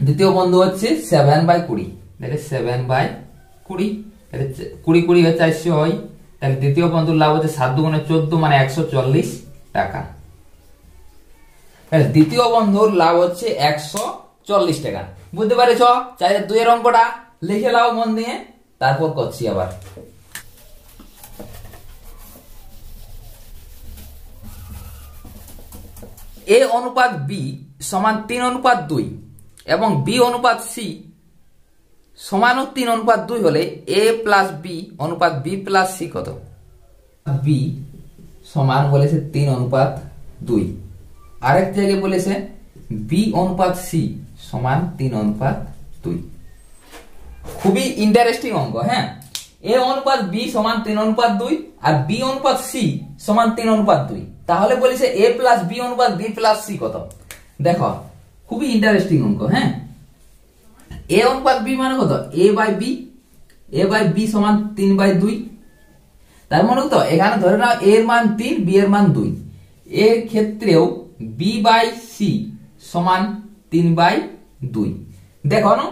[SPEAKER 1] দ্বিতীয় বন্ধু হচ্ছে 7 বাই 20। তাহলে 7 বাই 20, তাহলে 20 20 400 হয়। তাহলে দ্বিতীয় বন্ধুর লাভ হচ্ছে 7 দুগুণে 14 মানে 140 টাকা। তাহলে দ্বিতীয় বন্ধুর লাভ হচ্ছে 140 টাকা। বুঝতে পেরেছ? 4 এর 2 এর অঙ্কটা লিখে নাও মন দিয়ে, তারপর করছি আবার। a অনুপাত b সমান 3:2 এবং b অনুপাত c সমান 3:2 হলে a প্লাস b অনুপাত b প্লাস c কত? b সমান বলেছে 3:2, আরেক জায়গায় বলেছে b অনুপাত c সমান 3:2। খুবই ইন্টারেস্টিং অঙ্ক। হ্যাঁ, এ অনুপাত বি সমান 3:2 আর বি অনুপাত সি সমান 3:2, তাহলে বলেছে এ প্লাস বি অনুপাত বি প্লাস সি কত। দেখো খুবই ইন্টারেস্টিং অঙ্ক। হ্যাঁ, এ অনুপাত বি মানে কত, এ বাই বি সমান 3/2। তার মানে তো এখানে ধরে নাও এর মান 3, বি এর মান 2, এর ক্ষেত্রেও বি বাই সি সমান 3/2। দেখো না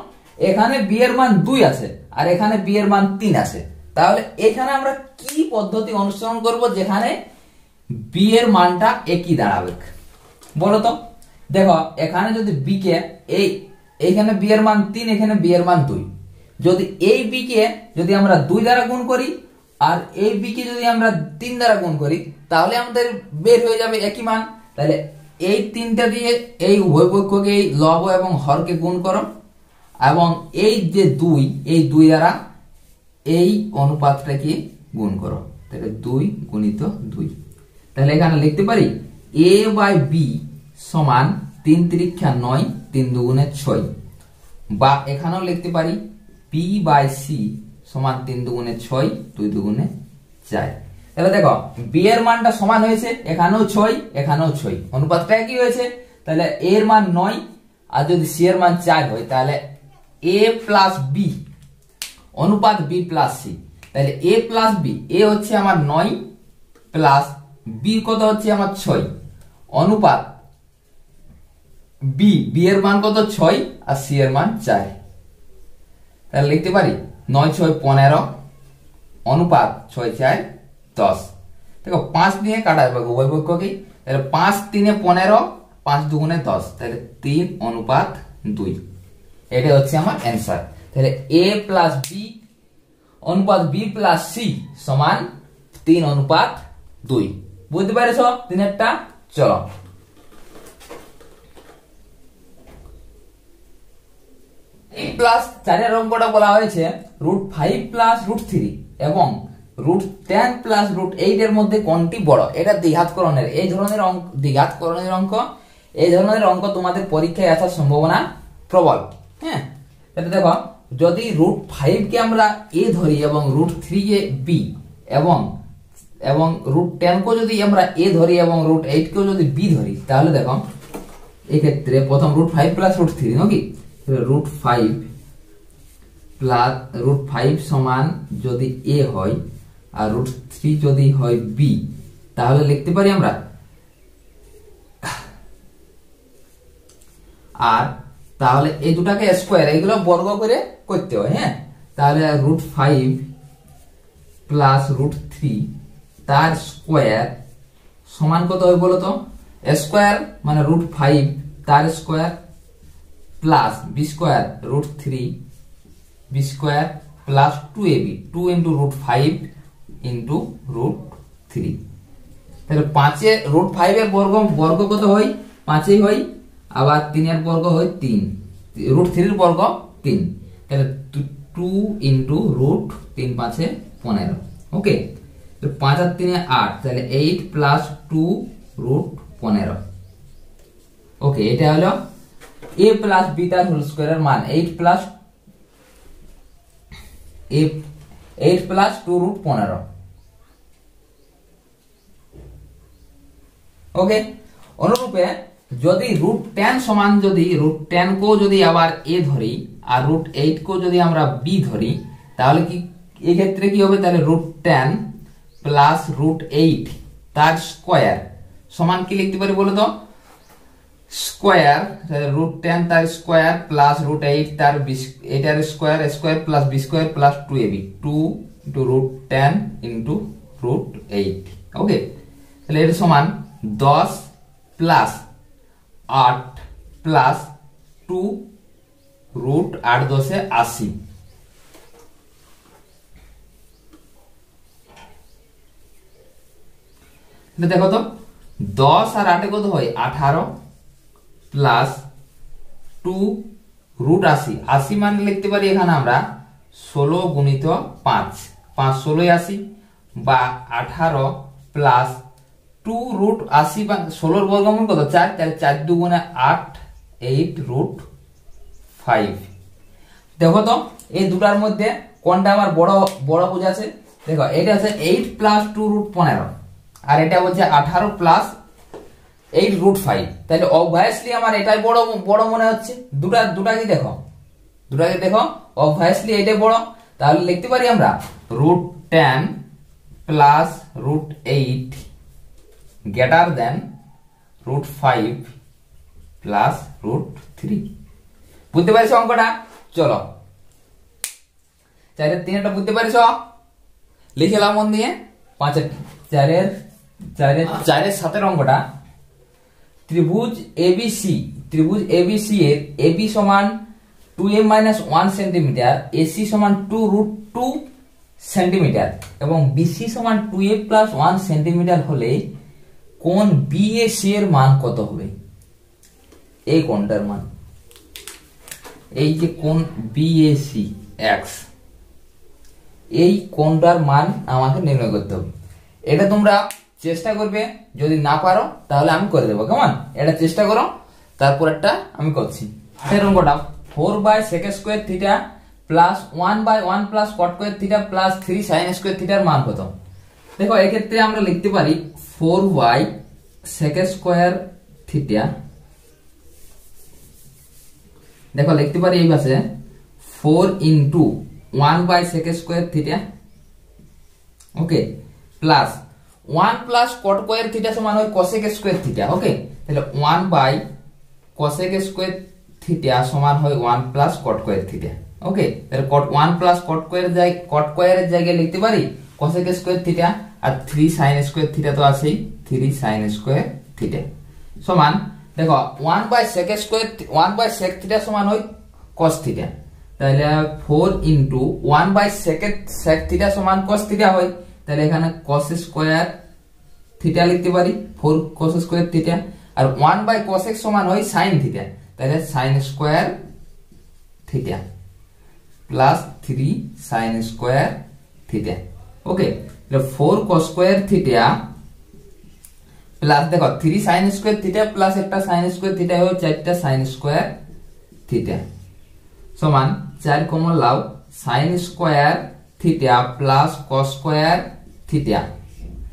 [SPEAKER 1] এখানে বি এর মান 2 আছে আর এখানে বি এর মান 3 আছে, তাহলে এখানে আমরা কি পদ্ধতি অনুসরণ করব যেখানে বি এর মানটা একই দাঁড়াবে বলো তো। দেখো এখানে যদি বি কে এইখানে বি এর মান 3, এখানে বি এর মান 2, যদি এই বি কে যদি আমরা 2 দ্বারা গুণ করি আর এই বি কে যদি আমরা 3 দ্বারা গুণ করি তাহলে আমাদের বের হয়ে যাবে একই মান। তাহলে এই 3টা দিয়ে এই উভয় পক্ষকে এই লব এবং হরকে গুণ করো এবং এই যে 2, এই 2 দ্বারা এই অনুপাতটাকে গুণ করো, তাহলে 2 গুণিত 2। তাহলে এখানে লিখতে পারি a বাই বি সমান 3 3 9, 3 2 6, বা এখানেও লিখতে পারি b বাই সি সমান 3 2 6, 2 2 4। তাহলে দেখো বি এর মানটা সমান হয়েছে, এখানেও 6 এখানেও 6, অনুপাতটা একই হয়েছে। তাহলে a এর মান 9 আর যদি সি এর মান 4 হয় তাহলে a প্লাস বি অনুপাত বি প্লাস সি। তাহলে a প্লাস বি, এ হচ্ছে আমার 9 প্লাস বি কত হচ্ছে আমার 6, অনুপাত বি এর মান কত 6 আর সি এর মান 4। তাহলে লিখতে পারি 9 6 15 অনুপাত 6 4 10। দেখো 5 দিয়ে কাটা যাবে উভয় পক্ষকে, তাহলে 5 3 15, 5 2 10, তাহলে 3:2। এটা হচ্ছে আমার অ্যান্সার। তাহলে a প্লাস বি অনুপাত বি প্লাস সি সমান 3:2। বুঝতে পেরেছো তিনেরটা? চলো এই প্লাস 4 এর অঙ্কটা বলা হয়েছে √5 প্লাস √3 এবং √10 প্লাস √8 এর মধ্যে কোনটি বড়। এটা দ্বিঘাতকরণের এই ধরনের অঙ্ক, দ্বিঘাতকরণের অঙ্ক, এই ধরনের অঙ্ক তোমাদের পরীক্ষায় আসার সম্ভাবনা প্রবল। হ্যাঁ, এটা দেখো যদি √5 কে আমরা a ধরি এবং √3 কে b এবং √10 কে যদি আমরা a ধরি এবং √8 কে যদি b ধরি, তাহলে দেখো এই ক্ষেত্রে প্রথম √5 প্লাস √3 নাকি √5 প্লাস √5 সমান যদি a হয় আর √3 যদি হয় b, তাহলে লিখতে পারি আমরা আর তাহলে এই দুটাকে স্কয়ার, এগুলো বর্গ করে করতে হয়। হ্যাঁ, তাহলে √5 প্লাস √3 তার স্কয়ার সমান কত হয় বলো তো? স্কয়ার মানে √5 তার square plus b square √3 b square plus 2ab, 2 into √5 into √3। তাহলে 5 এর √5 এর বর্গ কত হয়? 5ই হয়, আবার 3 এর বর্গ হয় 3, √3 এর বর্গ 3, তাহলে 2 into √3 5 15। ওকে, তো 5 আর 3 8, তাহলে 8 প্লাস 2 √15। ওকে, এটা হলো a প্লাস b তার হোল স্কয়ারের মান 8 প্লাস 2 √15। ওকে, অনুরূপে যদি √10 সমান যদি √10 কো যদি আবার a ধরি আর √8 কো যদি আমরা b ধরি, তাহলে কি এই ক্ষেত্রে কি হবে? তাহলে √10 প্লাস √8 তার স্কয়ার সমান কি লিখতে পারি বলো তো? স্কয়ার, তাহলে √10 তার স্কয়ার প্লাস √8 তার এটার square, square plus b square plus 2ab, 2 into √10 into √8। ওকে, তাহলে এটা সমান 10 প্লাস 8 প্লাস 2 √8 10 80। দেখো তো 10 আর 8 কত হয়? 18 প্লাস 2 √80, 80 মানে লিখতে পারি এখানে আমরা 16 গুণিত 5, 5 16 80, বা 18 প্লাস 2 √80 বা 16 এর বর্গমূল কত? 4, তাহলে 4 2 8, 8 √5। দেখো তো এই দুটার মধ্যে কোনটা আমার বড় বড় বোঝাচ্ছে। দেখো এটা হচ্ছে 8 প্লাস 2 রুট 15 আর এটা হচ্ছে 18 প্লাস 8 রুট 5। তাহলে অবভিয়াসলি আমার এটাই বড় বড় মনে হচ্ছে। দুটাকে দেখো অবভিয়াসলি এটাই বড়। তাহলে লিখতে পারি আমরা root 10 plus root 8 greater than root 5 plus root 3। বুঝতে পারছো অঙ্কটা? চলো 4 এর 3 বুঝতে পারছো? লিখলাম মন দিয়ে। 5 এর 4 এর 7 এর অঙ্কটা ত্রিভুজ ABC এর AB সমান 2m - 1 সেন্টিমিটার, AC সমান 2 রুট 2 সেন্টিমিটার এবং BC সমান 2a প্লাস 1 সেন্টিমিটার হলে কোণ BAC এর মান কত হবে? এই কোণটার মান, এই যে কোণ BAC x, এই কোণটার মান আমাকে নির্ণয় করতে হবে। এটা তোমরা চেষ্টা করবে, যদি না পারো তাহলে আমি করে দেবো। কেমন? এটা চেষ্টা করো, তারপর একটা আমি করছি। সেরকমটা 4/sec square theta plus 1/1 plus cot square theta plus 3 sin square থিটার মান কত? দেখো এক্ষেত্রে আমরা লিখতে পারি 4/sec স্কয়ার থিটা, দেখো লিখতে পারি এই পাশে 4 into 1/sec square theta, okay, plus 1 plus cot square theta সমান হয় cosec স্কয়ার থিটা। ওকে, তাহলে 1/cosec স্কয়ার থিটা সমান হয় 1 plus cot square theta. Okay, তাহলে 1 প্লাস cot স্কয়ারের জায়গায় লিখতে পারি cosec স্কয়ার থিটা, আর 3 sin স্কয়ার থিটা তো আছেই, 3 sin স্কয়ার থিটা সমান, দেখো 1/sec থিটা সমান হয় cos থিটা, তাহলে 4 ইনটু 1/sec থিটা সমান cos থিটা হয়, তাহলে এখানে cos স্কয়ার থিটা লিখতে পারি 4 cos স্কয়ার থিটা, আর 1/cosec সমান হয় sin থিটা, তাহলে sin square theta plus 3 sin square theta. Okay, তাহলে 4 cos স্কয়ার থিটা প্লাস দেখো 3 sin স্কয়ার থিটা প্লাস একটা sin স্কয়ার থিটা হয় 4টা sin স্কয়ার থিটা সমান 4 কমন লাও sin square theta plus cos square theta,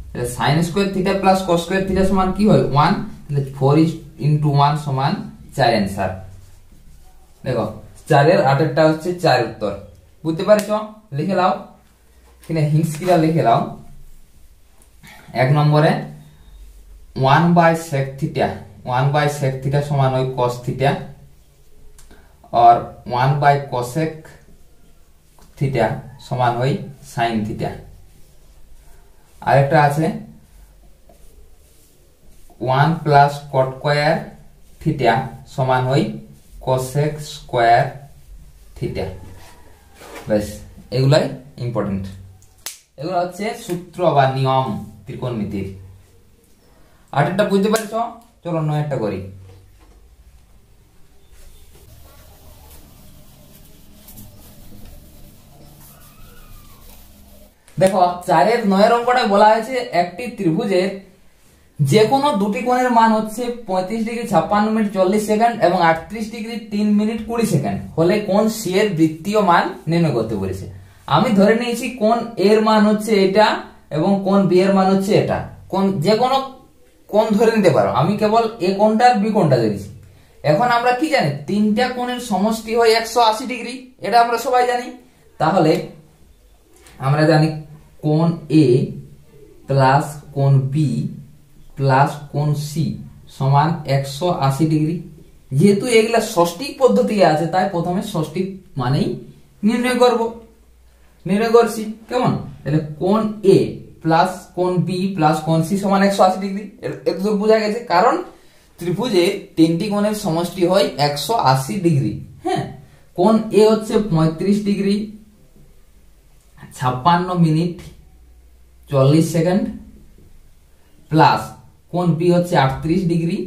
[SPEAKER 1] তাহলে sin square theta plus cos square theta সমান কি হয় 1, তাহলে 4 ইনটু 1 সমান 4 आंसर। দেখো 4 এর 8 এরটা হচ্ছে 4 উত্তর। বুঝতে পারছো? লিখে নাও, এখানে হিন্টস কিরা লিখে নাও। এক নম্বরে 1/sec থিটা সমান হয় cos থিটা और 1/cosec থিটা সমান হয় sin থিটা। আরেকটা আছে 1 প্লাস cot স্কয়ার থিটা সমান হয় cosec স্কয়ার থিটা। বাস, এগুলাই ইম্পর্টেন্ট, এগুলো হচ্ছে সূত্র বা নিয়ম ত্রিকোণমিতির। আরেকটা বুঝতে পারছো? চলো 9 করি। দেখো 4 এর 9 এর অঙ্কটা বলা হয়েছে একটি ত্রিভুজের যে কোনো দুটি কোণের মান হচ্ছে 35 ডিগ্রি 56 মিনিট 40 সেকেন্ড এবং 38 ডিগ্রি 3 মিনিট 20 সেকেন্ড হলে কোণ সি এর বৃত্তীয় মান নির্ণয় করতে বলেছে। আমি ধরে নিয়েছি কোণ এ এর মান হচ্ছে এটা এবং কোণ বি এর মান হচ্ছে এটা। কোণ যে কোনো কোণ ধরে নিতে পারো, আমি কেবল এ কোণটা আর বি কোণটা ধরেছি। এখন আমরা কি জানি, তিনটা কোণের সমষ্টি হয় 180 ডিগ্রি, এটা আমরা সবাই জানি। তাহলে আমরা জানি কোণ এ প্লাস কোণ বি প্লাস কোণ সি সমান 180 ডিগ্রি। যেহেতু এগুলা ষষ্ঠিক পদ্ধতি আছে তাই প্রথমে ষষ্ঠিক মানেই নির্ণয় করছি। কেমন? তাহলে কোণ এ প্লাস কোণ বি প্লাস কোণ সি সমান 180 ডিগ্রি। একটু বোঝা গেছে, কারণ ত্রিভুজে তিনটি কোণের সমষ্টি হয় 180 ডিগ্রি। হ্যাঁ, কোণ এ হচ্ছে 35 ডিগ্রি 56 মিনিট 40 সেকেন্ড প্লাস কোণ বি হচ্ছে 38 ডিগ্রি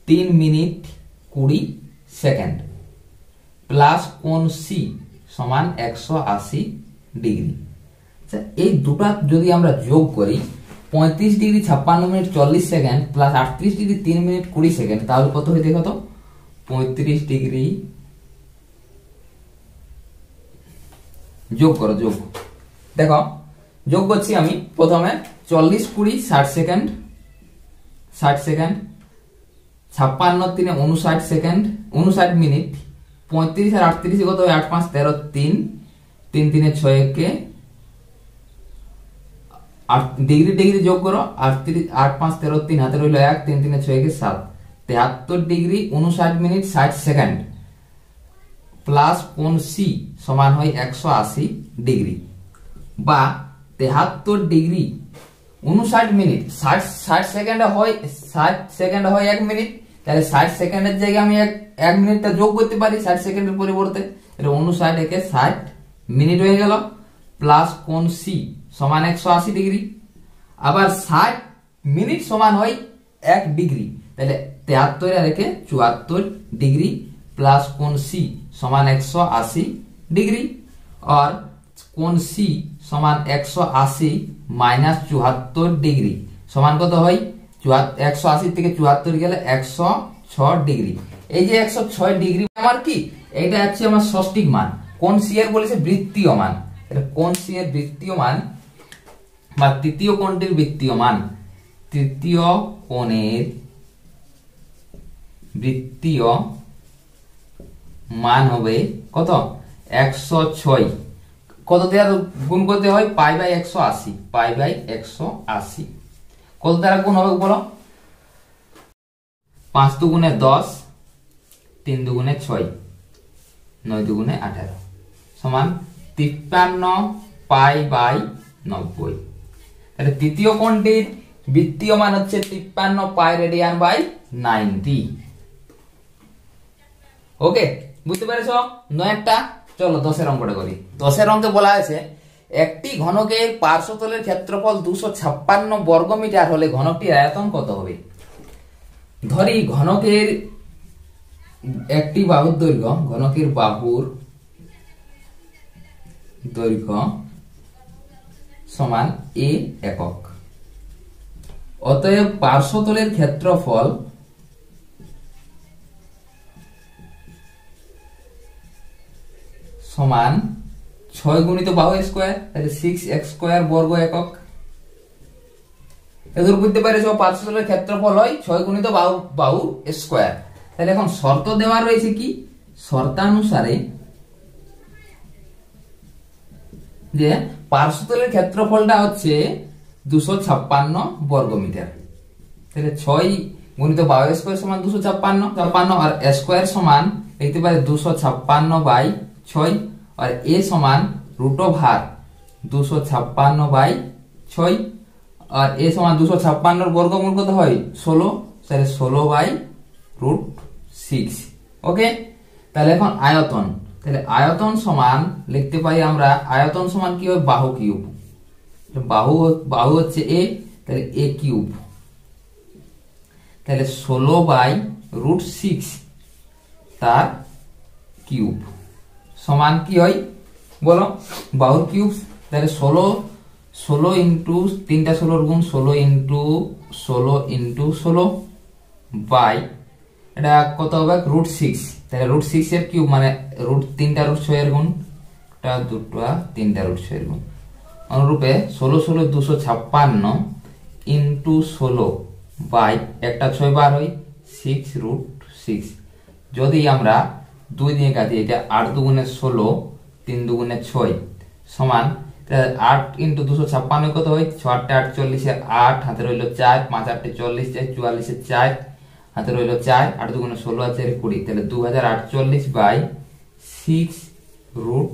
[SPEAKER 1] 3 মিনিট 20 সেকেন্ড প্লাস কোণ সি সমান 180 ডিগ্রি। আচ্ছা, এই দুটা যদি আমরা যোগ করি 35 degree 56 minute 40 second plus 38 degree 3 minute 20 second, তাহলে কত হয় দেখো তো? 35 ডিগ্রি যোগ করো, যোগ। দেখো যোগ করছি আমি প্রথমে 40 20 60 সেকেন্ড, 60 সেকেন্ড, 56 3 59 সেকেন্ড, 59 মিনিট, 35 আর 38 কত হয় 8 5 13 3 3 3 6 1 ডিগ্রি ডিগ্রি যোগ করো, 38 8 5 13 3 হাতে রইল 1 3 3 6 1 7 73 ডিগ্রি 59 মিনিট 60 সেকেন্ড প্লাস কোণ সি সমান হয় 180 ডিগ্রি, বা 73 ডিগ্রি 59 মিনিট 60 সেকেন্ডে হয় 60 সেকেন্ডে হয় 1 মিনিট, তাহলে 60 সেকেন্ডের জায়গায় আমি 1 মিনিটটা যোগ করতে পারি 60 সেকেন্ডের পরিবর্তে, এটা 59 একে 60 মিনিট হয়ে গেল, প্লাস কোণ সি সমান 180 ডিগ্রি, আবার 60 মিনিট সমান হয় 1 ডিগ্রি, তাহলে 73 আর একে 74 ডিগ্রি প্লাস কোণ সি সমান 180 ডিগ্রি, আর কোণ সি সমান 180 মাইনাস 74 ডিগ্রি সমান কত হয় 180 থেকে 74 গেলে 106 ডিগ্রি। এই যে 106 ডিগ্রি আমার কি, এটা হচ্ছে আমার ষষ্ঠিক মান। কোণ সি এর বলেছে বৃত্তীয় মান, এটা কোণ সি এর বৃত্তীয় মান বা তৃতীয় কোণটির বৃত্তীয় মান, তৃতীয় কোণের বৃত্তীয় মান হবে কত 106, কত দ্বারা গুণ করতে হয় পাই বাই 180, পাই বাই 180 কত দ্বারা গুণ হবে বলো, 5 দুগুণে 10, 3 দুগুণে 6, 9 দুগুণে 18 সমান 53 পাই বাই 90। তাহলে তৃতীয় কোণটির বৃত্তীয় মান হচ্ছে 53 পাই রেডিয়ান বাই 90। ওকে, বুঝতে পেরেছো? নয়টা। চলো 10 এর অঙ্কটা করি। 10 এর অঙ্কে বলা আছে একটি ঘনকের পার্শ্বতলের ক্ষেত্রফল 256 বর্গমিটার হলে ঘনকটির আয়তন কত হবে? ধরি ঘনকের একটি বাহুর দৈর্ঘ্য, ঘনকের বাহুর দৈর্ঘ্য সমান a একক, অতএব পার্শ্বতলের ক্ষেত্রফল সমান 6 গুণিত বাহু স্কয়ার, তাহলে 6x স্কয়ার বর্গ একক। এদের বুঝতে পেরেছো পার্শ্বতলের ক্ষেত্রফল হয় 6 গুণিত বাহু স্কয়ার। তাহলে এখন শর্ত দেওয়া রয়েছে কি, শর্তানুসারে যে পার্শ্বতলের ক্ষেত্রফলটা হচ্ছে 256 বর্গমিটার, তাহলে 6 গুণিত বাহু স্কয়ার সমান 256 আর স্কয়ার সমান লিখতে পারি 256 বাই 6, আর a সমান রুট ওভার 256 বাই 6, আর a সমান 256 এর বর্গমূল কত হয় 16, তাহলে 16 বাই রুট 6। ওকে, তাহলে এখন আয়তন, তাহলে আয়তন সমান লিখতে পারি আমরা, আয়তন সমান কি হয় বাহু কিউব, বাহু হচ্ছে a, তাহলে a কিউব, তাহলে 16 বাই রুট 6 তার কিউব সমান কি হয় বলো, বাহুর কিউব, তাহলে 16 ইন্টু 3টা 16 গুণ 16 ইন্টু 16 বাই এটা কত হবে রুট 6, তাহলে রুট 6 এর কিউব মানে রুট 3টা রুট 6 এর গুণ, এটা দুটো 3টা রুট 6 এর গুণ, অনুরূপে 16 16 256 ইন্টু 16 বাই একটা 6 বার হয় 6 রুট 6। যদি আমরা 2 দিয়ে কাটি, এটা 8 দুগুণে 16, 3 দুগুণে 6 সমান 8 ইন্টু 256 কত হয় 6 8 48 এর 8 হাতে রইল 4, 5 8 40 যায় 44 এর 4 হাতে রইল 4, 8 দুগুণে 16 আছে 20, তাহলে 2048 বাই 6 রুট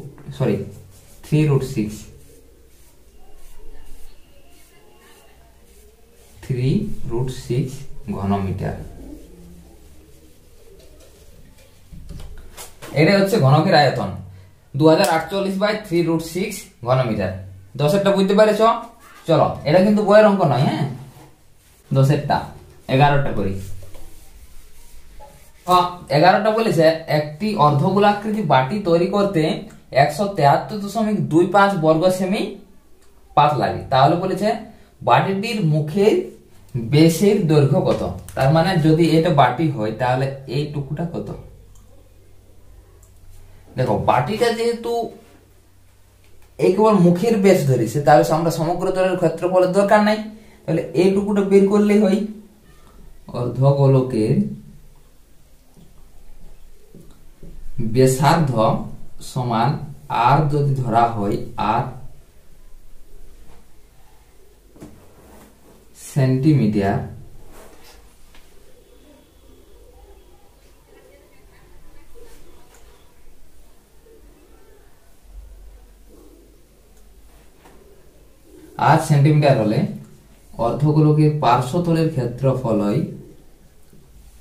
[SPEAKER 1] 3 রুট 6, 3 রুট 6 ঘনমিটার। এটা হচ্ছে ঘনকের আয়তন 2048 বাই 3 রুট 6 ঘনমিটার। 10এরটা বুঝতে পেরেছো? চলো এটা কিন্তু বইয়ের অঙ্ক নয়, হ্যাঁ 10এরটা। 11টা করি। 11টা বলেছে একটি অর্ধগোলাকৃতি বাটি তৈরি করতে 173.25 বর্গ সেমি পাত লাগে, তাহলে বলেছে বাটিটির মুখের বেসের দৈর্ঘ্য কত? তার মানে যদি এটা বাটি হয় তাহলে এই টুকুটা কত? দেখো বাটিটা যেহেতু এই কেবল মুখের বেশ ধরেছে, তাহলে আমরা সমগ্র তলের ক্ষেত্রফলের দরকার নাই, তাহলে এইটুকুটা বের করলেই হয়। অর্ধগোলকের ব্যাসার্ধ সমান আর যদি ধরা হয় আর সেন্টিমিটার, আর সেন্টিমিটার হলে অর্ধগোলকের পার্শ্বতলের ক্ষেত্রফল হয়,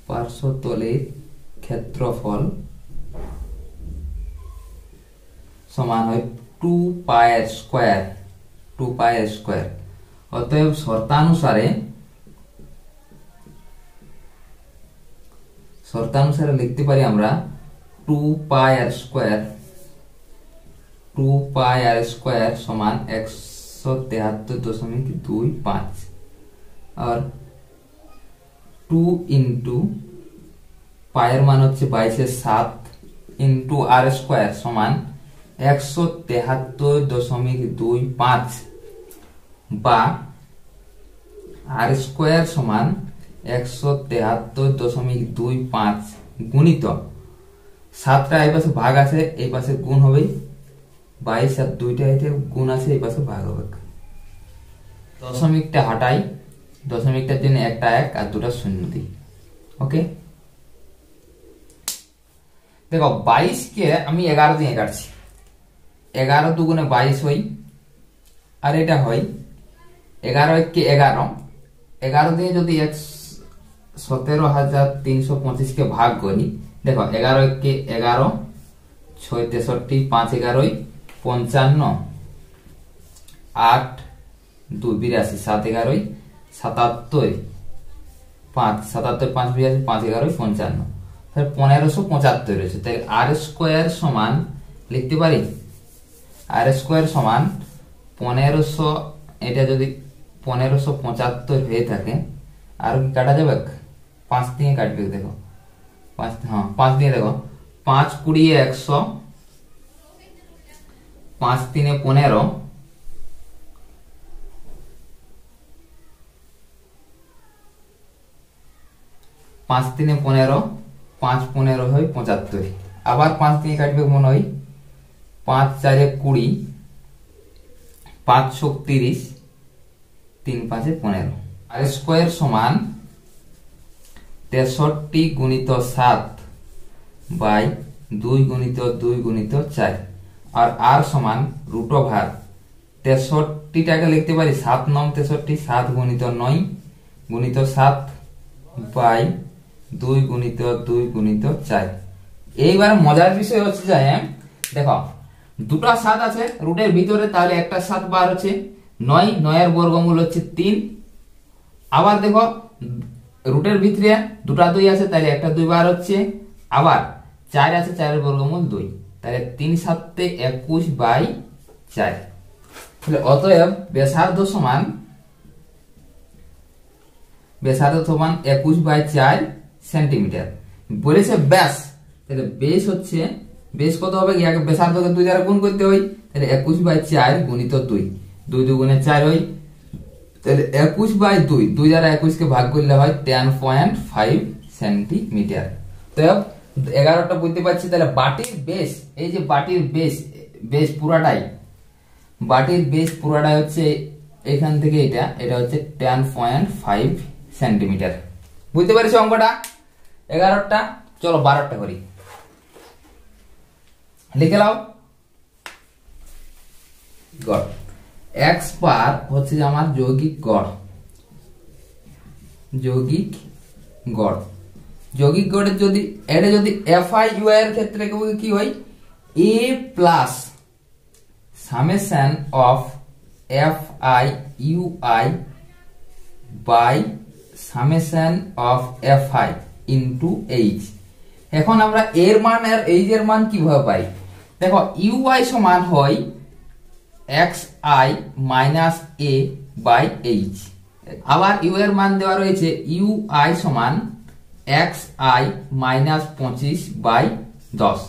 [SPEAKER 1] পার্শ্বতলের ক্ষেত্রফল সমান হয় 2 পাই স্কয়ার, 2 পাই স্কয়ার। অতএব শর্তানুসারে লিখতে পারি আমরা 2 পাই স্কয়ার, 2 পাই স্কয়ার সমান 173.25 আর 2 ইন্টু পায়ের মান হচ্ছে 22/7 ইন্টু আর স্কয়ার সমান 173.25 বা আর স্কয়ার সমান 173.25 গুণিত 7টা এই পাশে ভাগ আছে, এই পাশে গুণ হবে 22 আর 2টা এতে গুণ আছে, এই পাশে ভাগ হবে। দশমিকটা হাঁটাই, দশমিকটার জন্য একটা 1 আর দুটা 0 দিই। ওকে, দেখো 22 কে আমি 11 দিয়ে কাটছি, 11 দুগুণে 22 হই, আর এটা হয় 11 কে 11 দিয়ে যদি 17,325 কে ভাগ করি, দেখো 11 কে 11, 6 63, 5 11 55, 8 2 82, 7 11 77, 5 77 5 82, 5 11 55, তাহলে 1575 রয়েছে। তাই আর স্কয়ার সমান লিখতে পারি আর স্কয়ার সমান 1500, এটা যদি 1575 হয়ে থাকে আর কি কাটা যাবে, 5 দিয়ে কাটবে, দেখো 5 দিয়ে দেখো 5 20 100, 5 3 15, 5 3 15, 5 15 হয় 75, আবার 5 দিয়ে কাটবে মনে হয় 5 4 20, 5 30, 3 5 15। আর স্কয়ার সমান 63 গুণিত 7 বাই 2 গুণিত 2 গুণিত 4, আর আর সমান রুট ওভার 63টাকে লিখতে পারি 7 9 63, 7 গুণিত 9 গুণিত 7 বাই 2 গুণিত 2 গুণিত 4। এইবার মজার বিষয় হচ্ছে যে দেখো দুটো 7 আছে রুটের ভিতরে, তাহলে একটা 7 বার হচ্ছে 9, 9 এর বর্গমূল হচ্ছে 3। আবার দেখো রুটের ভিতরে দুটো 2 আছে, তাহলে একটা 2 বার হচ্ছে, আবার 4 আছে, 4 এর বর্গমূল 2, তাহলে 3 7 21/4। তাহলে অতএব ব্যাসার্ধ সমান 21/4 সেন্টিমিটার বলেছে ব্যাস। তাহলে বেস হচ্ছে, বেস কত হবে, ব্যাসার্ধকে 2 দ্বারা গুণ করতে হয়, তাহলে 21/4 গুণিত 2, 2 2 গুণে 4 হয়, তাহলে 21/2, 2 দ্বারা 21 কে ভাগ করলে হয় 10.5 সেন্টিমিটার। তো 11টা বুঝতে পারছি। তাহলে বাটির বেস, এই যে বাটির বেস পুরাটাই, বাটির বেস পুরাটাই হচ্ছে এখান থেকে এটা হচ্ছে 10.5 সেন্টিমিটার। বুঝতে পারছো অঙ্কটা? 11টা। চলো 12টা করি, লিখে নাও। গড় x বার হচ্ছে যে আমার যৌগিক গড়, যৌগিক গড়। যৌগিক গড়ের যদি এটা যদি fi ui এর ক্ষেত্রে কি হয়, a plus summation of fi ui by summation of fi into h। এখন আমরা এর মান আর h এর মান কিভাবে পাই? দেখো ui সমান হয় xi minus a by h, আবার u এর মান দেওয়া রয়েছে ui সমান xi মাইনাস 25/10।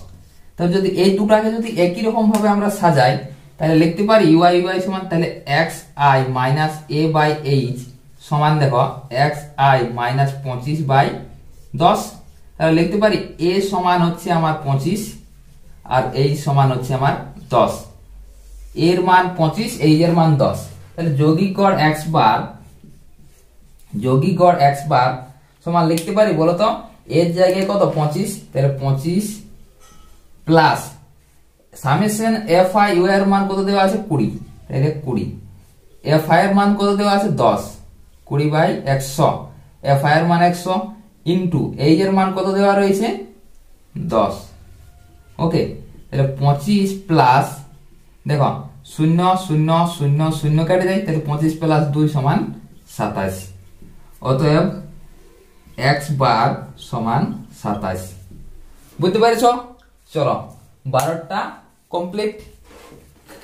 [SPEAKER 1] তাহলে যদি এই দুটাকে যদি একই রকম ভাবে আমরা সাজাই, তাহলে লিখতে পারি ইউআই ইউআই সমান তাহলে X I minus A by H সমান দেখো এক্স আই মাইনাস 25/10। তাহলে লিখতে পারি এ সমান হচ্ছে আমার 25 আর এইচ সমান হচ্ছে আমার 10। এর মান 25, এইচ এর মান 10। তাহলে যৌগিক গড় x বার সমান লিখতে পারি বলতো এর জায়গায় কত 25, তাহলে 25 plus summation F I U এর মান কত দেওয়া আছে 20, তাহলে 20 এফ আই এর মান কত দেওয়া আছে 10, 20/100 এফ আই এর মান 100 ইনটু এইচ এর মান কত দেওয়া রয়েছে 10। ওকে, তাহলে 25 প্লাস দেখো 0 0 0 0 কেটে যায়, তাহলে 25 প্লাস 2 সমান 27। অতএব x বার সমান 27। বুঝতে পেরেছো? চলো 12টা কমপ্লিট।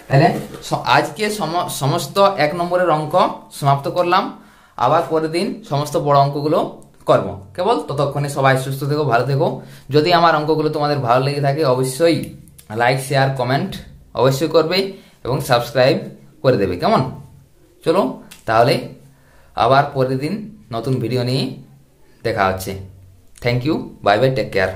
[SPEAKER 1] তাহলে আজকে সমস্ত 1 নম্বরের অঙ্ক সমাপ্ত করলাম। আবার পরের দিন সমস্ত বড় অঙ্কগুলো করব। কেবল ততক্ষণে সবাই সুস্থ থেকো, ভালো থেকো। যদি আমার অঙ্কগুলো তোমাদের ভালো লেগে থাকে অবশ্যই লাইক শেয়ার কমেন্ট অবশ্যই করবে এবং সাবস্ক্রাইব করে দেবে। কেমন? চলো তাহলে আবার পরের দিন নতুন ভিডিও নিয়ে দেখা হচ্ছে। Thank you, bye bye, take care.